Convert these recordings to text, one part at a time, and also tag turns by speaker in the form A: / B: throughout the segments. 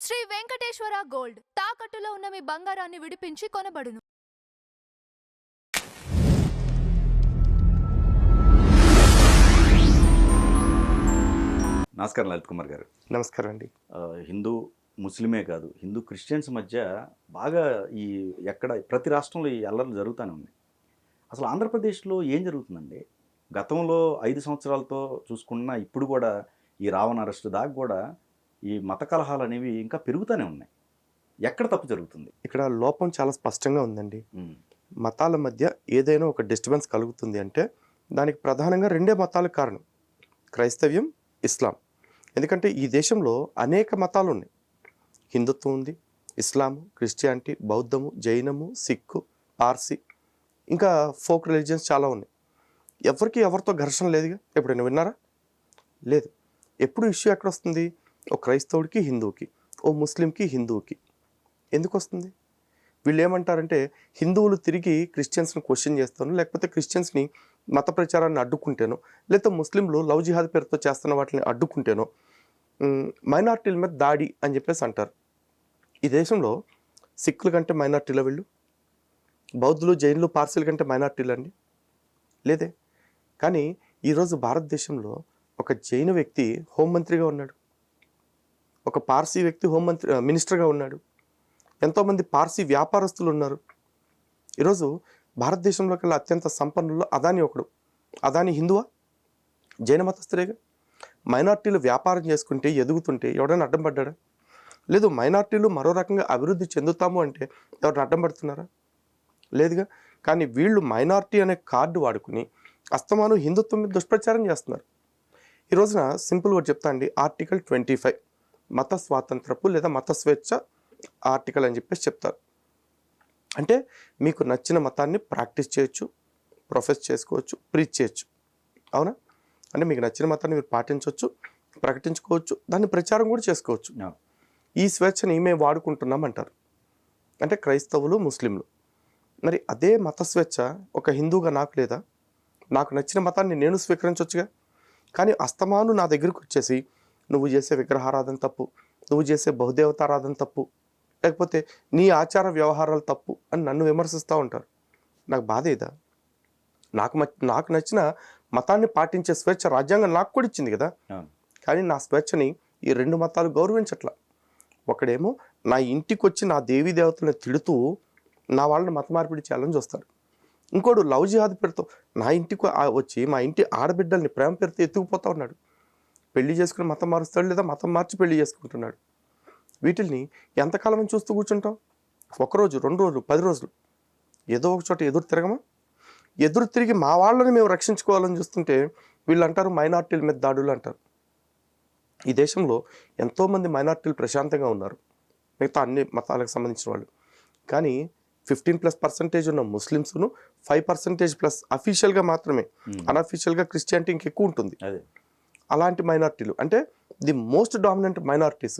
A: Shri Venkateswara gold తాకట్టులో ఉన్న మీ బంగారాన్ని విడిపించి కొనబడును.
B: నమస్కారం లలిత్ కుమార్ గారు.
C: నమస్కారం అండి.
B: హిందూ ముస్లిమే కాదు, హిందూ క్రిస్టియన్స్ మధ్య బాగా ఎక్కడ ప్రతి రాష్ట్రంలో ఈ అల్లర్లు జరుగుతూనే ఉన్నాయి. అసలు ఆంధ్రప్రదేశ్లో ఏం జరుగుతుందండి? గతంలో 5 సంవత్సరాలతో చూసుకున్నా ఇప్పుడు కూడా ఈ రావణ అరెస్టు దాకా కూడా ఈ మత కలహాలు అనేవి ఇంకా పెరుగుతూనే ఉన్నాయి. ఎక్కడ తప్పు జరుగుతుంది?
C: ఇక్కడ లోపం చాలా స్పష్టంగా ఉందండి. మతాల మధ్య ఏదైనా ఒక డిస్టర్బెన్స్ కలుగుతుంది అంటే దానికి ప్రధానంగా 2 మతాలకు కారణం: క్రైస్తవ్యం, ఇస్లాం. ఎందుకంటే ఈ దేశంలో అనేక మతాలు ఉన్నాయి. హిందుత్వం ఉంది, ఇస్లాము, క్రిస్టియానిటీ, బౌద్ధము, జైనము, సిక్కు, పార్సీ, ఇంకా ఫోక్ రిలీజియన్స్ చాలా ఉన్నాయి. ఎవరికి ఎవరితో ఘర్షణ లేదుగా. ఎప్పుడైనా విన్నారా? లేదు. ఎప్పుడు ఇష్యూ ఎక్కడ వస్తుంది? ఓ క్రైస్తవుడికి హిందువుకి, ఓ ముస్లింకి హిందువుకి. ఎందుకు వస్తుంది? వీళ్ళు ఏమంటారంటే హిందువులు తిరిగి క్రిస్టియన్స్ని క్వశ్చన్ చేస్తాను, లేకపోతే క్రిస్టియన్స్ని మత ప్రచారాన్ని అడ్డుకుంటేనో, లేకపోతే ముస్లింలు లవ్ జిహాద్ పేరుతో చేస్తున్న వాటిని అడ్డుకుంటేనో మైనార్టీల మీద దాడి అని చెప్పేసి అంటారు. ఈ దేశంలో సిక్కుల కంటే మైనార్టీల వీళ్ళు, బౌద్ధులు, జైనులు, పార్సీల కంటే మైనార్టీలు అండి? లేదే. కానీ ఈరోజు భారతదేశంలో ఒక జైన వ్యక్తి హోంమంత్రిగా ఉన్నాడు, ఒక పార్సీ వ్యక్తి మినిస్టర్గా ఉన్నాడు, ఎంతోమంది పార్సీ వ్యాపారస్తులు ఉన్నారు. ఈరోజు భారతదేశంలో కల్లా అత్యంత సంపన్నుల్లో అదాని ఒకడు. అదాని హిందువా? జైన మతస్థులేగా. మైనార్టీలు వ్యాపారం చేసుకుంటే ఎదుగుతుంటే ఎవడైనా అడ్డం పడ్డాడా? లేదు. మైనార్టీలు మరో రకంగా అభివృద్ధి చెందుతాము అంటే ఎవరైనా అడ్డం పడుతున్నారా? లేదుగా. కానీ వీళ్ళు మైనార్టీ అనే కార్డు వాడుకుని అస్తమానం హిందుత్వం మీద దుష్ప్రచారం చేస్తున్నారు. ఈ రోజున సింపుల్గా చెప్తా అండి, ఆర్టికల్ 25 మత స్వాతంత్రపు లేదా మత స్వేచ్ఛ ఆర్టికల్ అని చెప్పేసి చెప్తారు. అంటే మీకు నచ్చిన మతాన్ని ప్రాక్టీస్ చేయొచ్చు, ప్రొఫెస్ చేసుకోవచ్చు, ప్రీచ్ చేయొచ్చు. అవునా? అంటే మీకు నచ్చిన మతాన్ని మీరు పాటించవచ్చు, ప్రకటించుకోవచ్చు, దాన్ని ప్రచారం కూడా చేసుకోవచ్చు. ఈ స్వేచ్ఛని మేము వాడుకుంటున్నాం అంటారు. అంటే క్రైస్తవులు, ముస్లింలు. మరి అదే మత స్వేచ్ఛ ఒక హిందూగా నాకు లేదా? నాకు నచ్చిన మతాన్ని నేను స్వీకరించవచ్చుగా. కానీ అస్తమాను నా దగ్గరికి వచ్చేసి నువ్వు చేసే విగ్రహారాధన తప్పు, నువ్వు చేసే బహుదేవతారాధన తప్పు, లేకపోతే నీ ఆచార వ్యవహారాలు తప్పు అని నన్ను విమర్శిస్తూ ఉంటారు. నాకు బాధ ఇదా? నాకు నచ్చిన మతాన్ని పాటించే స్వేచ్ఛ రాజ్యాంగం నాకు కూడా ఇచ్చింది కదా. కానీ నా స్వేచ్ఛని ఈ 2 మతాలు గౌరవించట్లా. ఒకడేమో నా ఇంటికి వచ్చి నా దేవీ దేవతలను తిడుతూ నా వాళ్ళని మత మార్పిడి చేయాలని చూస్తాడు. ఇంకోడు లవ్ జిహాద్ పేరుతో నా ఇంటికి వచ్చి మా ఇంటి ఆడబిడ్డల్ని ప్రేమ పేరుతో ఎత్తుకుపోతా ఉన్నాడు. పెళ్లి చేసుకుని మతం మారుస్తాడు, లేదా మతం మార్చి పెళ్లి చేసుకుంటున్నాడు. వీటిల్ని ఎంతకాలం చూస్తూ కూర్చుంటాం? 1 రోజు, 2 రోజులు, 10 రోజులు ఏదో ఒక చోట ఎదురు తిరగమా? ఎదురు తిరిగి మా వాళ్ళని మేము రక్షించుకోవాలని చూస్తుంటే వీళ్ళు అంటారు మైనార్టీల మీద దాడులు అంటారు. ఈ దేశంలో ఎంతోమంది మైనార్టీలు ప్రశాంతంగా ఉన్నారు, మిగతా అన్ని మతాలకు సంబంధించిన వాళ్ళు. కానీ 15+% ఉన్న ముస్లిమ్స్ను 5%+ అఫీషియల్గా మాత్రమే, అన్అఫీషియల్గా క్రిస్టియానిటీ ఇంకెక్కువ ఉంటుంది. అలాంటి మైనార్టీలు అంటే ది మోస్ట్ డామినెంట్ మైనార్టీస్,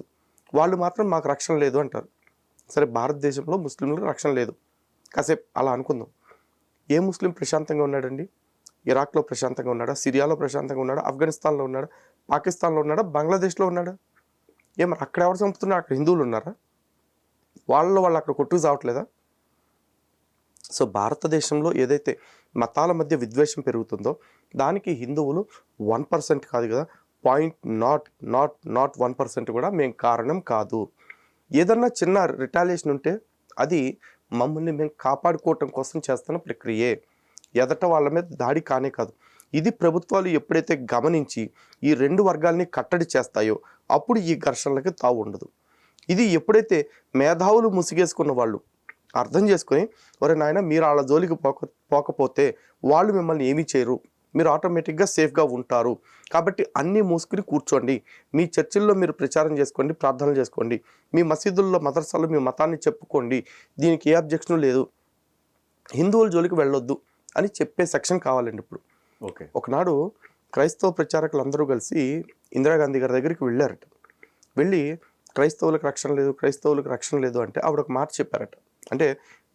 C: వాళ్ళు మాత్రం మాకు రక్షణ లేదు అంటారు. సరే, భారతదేశంలో ముస్లింలకు రక్షణ లేదు, కాసేపు అలా అనుకుందాం. ఏ ముస్లిం ప్రశాంతంగా ఉన్నాడండి? ఇరాక్లో ప్రశాంతంగా ఉన్నాడా? సిరియాలో ప్రశాంతంగా ఉన్నాడా? ఆఫ్ఘనిస్తాన్లో ఉన్నాడా? పాకిస్తాన్లో ఉన్నాడా? బంగ్లాదేశ్లో ఉన్నాడా? మరి అక్కడ ఎవరు చంపుతున్నారు? అక్కడ హిందువులు ఉన్నారా? వాళ్ళు అక్కడ కొట్టుకు చావట్లేదా? సో భారతదేశంలో ఏదైతే మతాల మధ్య విద్వేషం పెరుగుతుందో దానికి హిందువులు 1% కాదు కదా, 0.1% కూడా మేము కారణం కాదు. ఏదన్నా చిన్న రిటాలియేషన్ ఉంటే అది మమ్మల్ని మేము కాపాడుకోవటం కోసం చేస్తున్న ప్రక్రియే, ఎదట వాళ్ళ మీద దాడి కానే కాదు. ఇది ప్రభుత్వాలు ఎప్పుడైతే గమనించి ఈ 2 వర్గాల్ని కట్టడి చేస్తాయో అప్పుడు ఈ ఘర్షణలకి తావు ఉండదు. ఇది ఎప్పుడైతే మేధావులు ముసిగేసుకున్న వాళ్ళు అర్థం చేసుకొని, ఒరే నాయన మీరు వాళ్ళ జోలికి పోకపోతే వాళ్ళు మిమ్మల్ని ఏమీ చేయరు, మీరు ఆటోమేటిక్గా సేఫ్గా ఉంటారు, కాబట్టి అన్నీ మూసుకుని కూర్చోండి, మీ చర్చిల్లో మీరు ప్రచారం చేసుకోండి, ప్రార్థనలు చేసుకోండి, మీ మసీదుల్లో మదర్సాల్లో మీ మతాన్ని చెప్పుకోండి, దీనికి ఏ అబ్జెక్షన్ లేదు, హిందువుల జోలికి వెళ్ళొద్దు అని చెప్పే సెక్షన్ కావాలండి ఇప్పుడు. ఒకనాడు క్రైస్తవ ప్రచారకులు అందరూ కలిసి ఇందిరాగాంధీ గారి దగ్గరికి వెళ్ళారట. వెళ్ళి క్రైస్తవులకు రక్షణ లేదు, క్రైస్తవులకు రక్షణ లేదు అంటే ఆవిడ ఒక మాట చెప్పారట. అంటే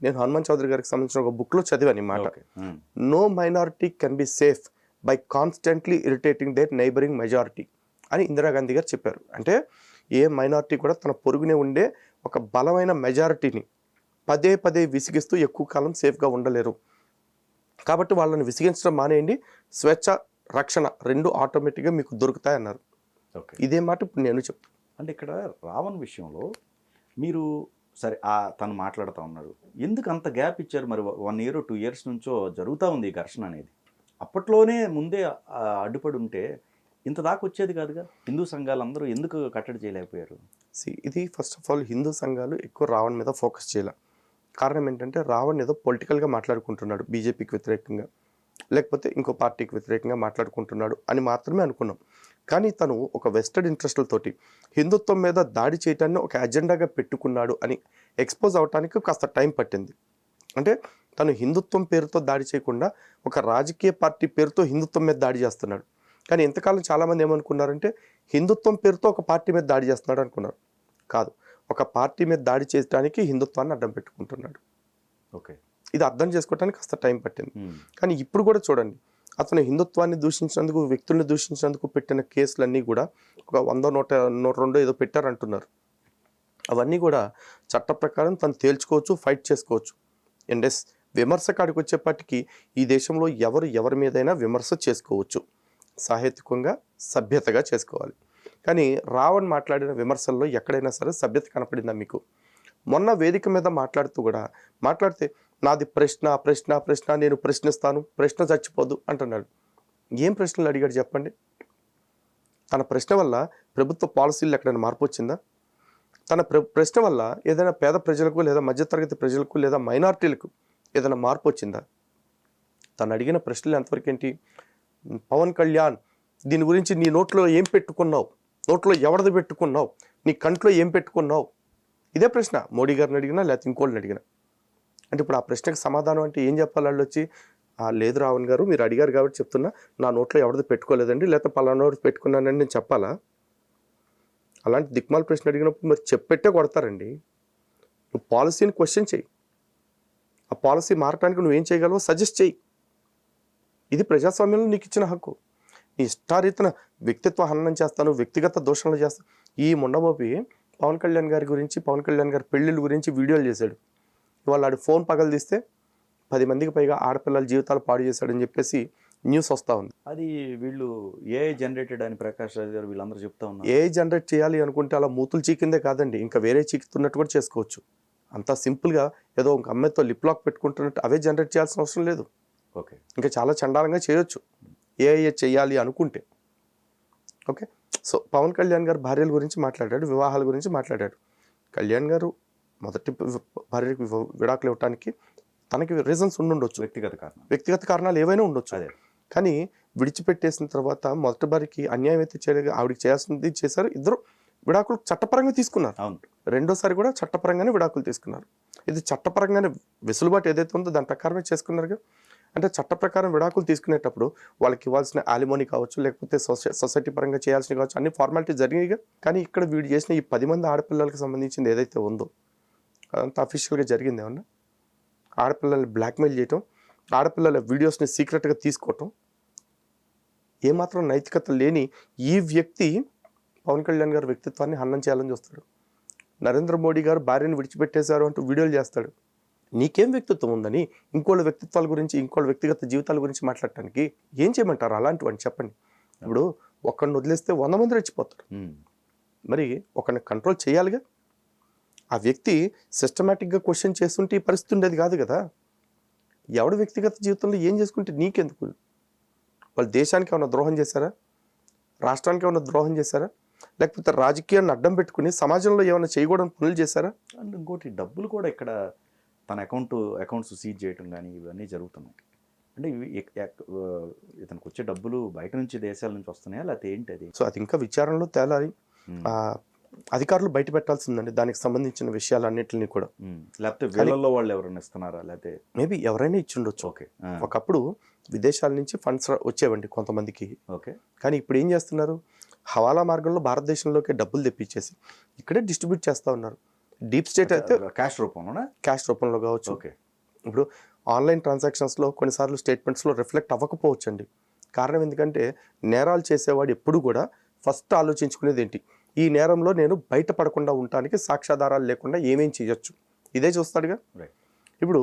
C: నేను హనుమాన్ చౌదరి గారికి సంబంధించిన ఒక బుక్లో చదివాను ఈ మాట. No minority can be safe by constantly irritating there neighbouring majority అని ఇందిరాగాంధీ గారు చెప్పారు. అంటే ఏ మైనారిటీ కూడా తన పొరుగునే ఉండే ఒక బలమైన మెజారిటీని పదే పదే విసిగిస్తూ ఎక్కువ కాలం సేఫ్గా ఉండలేరు. కాబట్టి వాళ్ళని విసిగించడం మానేయండి, స్వేచ్ఛ రక్షణ రెండు ఆటోమేటిక్గా మీకు దొరుకుతాయన్నారు.
B: ఓకే.
C: ఇదే మాట ఇప్పుడు నేను చెప్తాను.
B: అంటే ఇక్కడ రావణ్ విషయంలో మీరు సరే తను మాట్లాడుతూ ఉన్నాడు, ఎందుకు అంత గ్యాప్ ఇచ్చారు? మరి 1 year 2 years నుంచో జరుగుతూ ఉంది ఈ ఘర్షణ అనేది. అప్పట్లోనే ముందే అడ్డుపడి ఉంటే ఇంత దాకా వచ్చేది కాదుగా. హిందూ సంఘాలు అందరూ ఎందుకు కట్టడి చేయలేకపోయారు?
C: ఇది ఫస్ట్ ఆఫ్ ఆల్ హిందూ సంఘాలు ఎక్కువ రావణ్ మీద ఫోకస్ చేయాలి. కారణం ఏంటంటే రావణ్ ఏదో పొలిటికల్గా మాట్లాడుకుంటున్నాడు, బీజేపీకి వ్యతిరేకంగా లేకపోతే ఇంకో పార్టీకి వ్యతిరేకంగా మాట్లాడుకుంటున్నాడు అని మాత్రమే అనుకున్నాం. కానీ తను ఒక వెస్టెడ్ ఇంట్రెస్ట్లతోటి హిందుత్వం మీద దాడి చేయటాన్ని ఒక అజెండాగా పెట్టుకున్నాడు అని ఎక్స్పోజ్ అవడానికి కాస్త టైం పట్టింది. అంటే తను హిందుత్వం పేరుతో దాడి చేయకుండా ఒక రాజకీయ పార్టీ పేరుతో హిందుత్వం మీద దాడి చేస్తున్నాడు. కానీ ఇంతకాలం చాలామంది ఏమనుకున్నారంటే హిందుత్వం పేరుతో ఒక పార్టీ మీద దాడి చేస్తున్నాడు అనుకున్నారు. కాదు, ఒక పార్టీ మీద దాడి చేయడానికి హిందుత్వాన్ని అడ్డం పెట్టుకుంటున్నాడు.
B: ఓకే,
C: ఇది అర్థం చేసుకోవడానికి కాస్త టైం పట్టింది. కానీ ఇప్పుడు కూడా చూడండి, అతను హిందుత్వాన్ని దూషించినందుకు, వ్యక్తుల్ని దూషించినందుకు పెట్టిన కేసులన్నీ కూడా ఒక 100, 102 ఏదో పెట్టారంటున్నారు. అవన్నీ కూడా చట్ట ప్రకారం తను తేల్చుకోవచ్చు, ఫైట్ చేసుకోవచ్చు. అండ్ ఎస్, విమర్శ కాడికి వచ్చేప్పటికీ ఈ దేశంలో ఎవరి మీదైనా విమర్శ చేసుకోవచ్చు, సాహిత్యకంగా సభ్యతగా చేసుకోవాలి. కానీ రావణ్ మాట్లాడిన విమర్శల్లో ఎక్కడైనా సరే సభ్యత కనపడిందా మీకు? మొన్న వేదిక మీద మాట్లాడితే నాది ప్రశ్న నేను ప్రశ్నిస్తాను, ప్రశ్న చచ్చిపోదు అంటున్నాడు. ఏం ప్రశ్నలు అడిగాడు చెప్పండి? తన ప్రశ్న వల్ల ప్రభుత్వ పాలసీలు ఎక్కడైనా మార్పు వచ్చిందా? తన ప్రశ్న వల్ల ఏదైనా పేద ప్రజలకు లేదా మధ్యతరగతి ప్రజలకు లేదా మైనారిటీలకు ఏదైనా మార్పు వచ్చిందా? తను అడిగిన ప్రశ్నలు ఎంతవరకు ఏంటి? పవన్ కళ్యాణ్, దీని గురించి నీ నోట్లో ఏం పెట్టుకున్నావు, నోట్లో ఎవరిది పెట్టుకున్నావు, నీ కంట్లో ఏం పెట్టుకున్నావు? ఇదే ప్రశ్న మోడీ గారిని అడిగినా లేకపోతే ఇంకోళ్ళని అడిగినా. అంటే ఇప్పుడు ఆ ప్రశ్నకు సమాధానం అంటే ఏం చెప్పాలి? వాళ్ళు వచ్చి లేదు రావణ్ గారు, మీరు అడిగారు కాబట్టి చెప్తున్నా, నా నోట్లో ఎవరిది పెట్టుకోలేదండి, లేకపోతే పలానా పెట్టుకున్నానని నేను చెప్పాలా? అలాంటి దిక్మాల ప్రశ్న అడిగినప్పుడు మరి చెప్పెట్టే కొడతారండి. నువ్వు పాలసీని క్వశ్చన్ చేయి, ఆ పాలసీ మారటానికి నువ్వేం చేయగలవో సజెస్ట్ చేయి. ఇది ప్రజాస్వామ్యంలో నీకు ఇచ్చిన హక్కు. నీ ఇష్టారీతన వ్యక్తిత్వ హననం చేస్తాను, వ్యక్తిగత దోషణలు చేస్తాను. ఈ మొండమోపి పవన్ కళ్యాణ్ గారి గురించి, పవన్ కళ్యాణ్ గారి పెళ్ళిళ్ళ గురించి వీడియోలు చేశాడు. ఇవాళ ఆడు ఫోన్ పగలు తీస్తే 10 మందికి పైగా ఆడపిల్లల జీవితాలు పాడు చేశాడని చెప్పేసి న్యూస్ వస్తూ ఉంది.
B: అది వీళ్ళు ఏఐ జనరేటెడ్ అని ప్రకాష్ రాజ్ గారు వీళ్ళందరూ చెప్తా ఉన్నారు.
C: ఏఐ జనరేట్ చేయాలి అనుకుంటే అలా మూతులు చీకిందే కాదండి, ఇంకా వేరే చీకుతున్నట్టు కూడా చేసుకోవచ్చు. అంత సింపుల్గా ఏదో ఒక అమ్మాయితో లిప్ లాక్ పెట్టుకుంటున్నట్టు అవే జనరేట్ చేయాల్సిన అవసరం లేదు.
B: ఓకే,
C: ఇంకా చాలా చండాలంగా చేయొచ్చు ఏఐ చేయాలి అనుకుంటే. ఓకే, సో పవన్ కళ్యాణ్ గారు భార్యల గురించి మాట్లాడాడు, వివాహాల గురించి మాట్లాడాడు. కళ్యాణ్ గారు మొదటి భార్యకి విడాకులు ఇవ్వడానికి తనకి రీజన్స్ ఉండుండొచ్చు, వ్యక్తిగత కారణాలు ఏవైనా ఉండొచ్చు. కానీ విడిచిపెట్టేసిన తర్వాత మొదటి భార్యకి అన్యాయం అయితే చేయలేదు, ఆవిడకి చేయాల్సింది చేశారు. ఇద్దరు విడాకులు చట్టపరంగా తీసుకున్నారు. రెండోసారి కూడా చట్టపరంగానే విడాకులు తీసుకున్నారు. ఇది చట్టపరంగానే వెసులుబాటు ఏదైతే ఉందో దాని ప్రకారమే చేసుకున్నారు. అంటే చట్ట ప్రకారం విడాకులు తీసుకునేటప్పుడు వాళ్ళకి ఇవ్వాల్సిన ఆలిమోనీ కావచ్చు, లేకపోతే సొసైటీ పరంగా చేయాల్సినవి కావచ్చు, అన్ని ఫార్మాలిటీ జరిగినాయిగా. కానీ ఇక్కడ వీడు చేసిన ఈ 10 మంది ఆడపిల్లలకు సంబంధించింది ఏదైతే ఉందో అదంతా అఫీషియల్గా జరిగింది. ఏమన్నా ఆడపిల్లల్ని బ్లాక్మెయిల్ చేయటం, ఆడపిల్లల వీడియోస్ని సీక్రెట్గా తీసుకోవటం, ఏమాత్రం నైతికత లేని ఈ వ్యక్తి పవన్ కళ్యాణ్ గారి వ్యక్తిత్వాన్ని హననం చేయాలని చూస్తాడు. నరేంద్ర మోడీ గారు భార్యను విడిచిపెట్టేశారు అంటూ వీడియోలు చేస్తాడు. నీకేం వ్యక్తిత్వం ఉందని ఇంకోళ్ళ వ్యక్తిత్వాల గురించి, ఇంకోళ్ళ వ్యక్తిగత జీవితాల గురించి మాట్లాడటానికి ఏం చేయమంటారు? అలాంటివని చెప్పండి. ఇప్పుడు ఒక్కడిని వదిలేస్తే 100 మంది రెచ్చిపోతారు. మరి ఒకరిని కంట్రోల్ చేయాలిగా. ఆ వ్యక్తి సిస్టమేటిక్గా క్వశ్చన్ చేస్తుంటే ఈ పరిస్థితి ఉండేది కాదు కదా. ఎవడు వ్యక్తిగత జీవితంలో ఏం చేసుకుంటే నీకెందుకు? వాళ్ళు దేశానికి ఏమైనా ద్రోహం చేశారా? రాష్ట్రానికి ఏమైనా ద్రోహం చేశారా? లేకపోతే రాజకీయాన్ని అడ్డం పెట్టుకుని సమాజంలో ఏమైనా చేయకూడని పనులు చేశారా?
B: అండ్ ఇంకోటి, డబ్బులు కూడా ఇక్కడ తన అకౌంట్స్ సీజ్ చేయటం కానీ ఇవన్నీ జరుగుతున్నాయి. అంటే ఇతనికి వచ్చే డబ్బులు బయట నుంచి, దేశాల నుంచి వస్తున్నాయా లేకపోతే ఏంటి అది?
C: సో అది ఇంకా విచారణలో తేలాలి. అధికారులు బయట పెట్టాల్సిందండి దానికి సంబంధించిన విషయాలన్నింటినీ కూడా.
B: లేకపోతే వీళ్ళల్లో వాళ్ళు ఎవరైనా ఇస్తున్నారా? లేకపోతే
C: మేబీ ఎవరైనా ఇచ్చిండొచ్చు.
B: ఓకే,
C: ఒకప్పుడు విదేశాల నుంచి ఫండ్స్ వచ్చేవండి కొంతమందికి.
B: ఓకే,
C: కానీ ఇప్పుడు ఏం చేస్తున్నారు? హవాలా మార్గంలో భారతదేశంలోకి డబ్బులు తెప్పించేసి ఇక్కడే డిస్ట్రిబ్యూట్ చేస్తూ ఉన్నారు. డీప్ స్టేట్ అయితే
B: క్యాష్ రూపంలో
C: కావచ్చు.
B: ఓకే,
C: ఇప్పుడు ఆన్లైన్ ట్రాన్సాక్షన్స్లో కొన్నిసార్లు స్టేట్మెంట్స్లో రిఫ్లెక్ట్ అవ్వకపోవచ్చండి. కారణం ఎందుకంటే నేరాలు చేసేవాడు ఎప్పుడు కూడా ఫస్ట్ ఆలోచించుకునేది ఏంటి, ఈ నేరంలో నేను బయటపడకుండా ఉండటానికి సాక్ష్యాధారాలు లేకుండా ఏమేం చేయొచ్చు, ఇదే చూస్తాడుగా.
B: Right.
C: ఇప్పుడు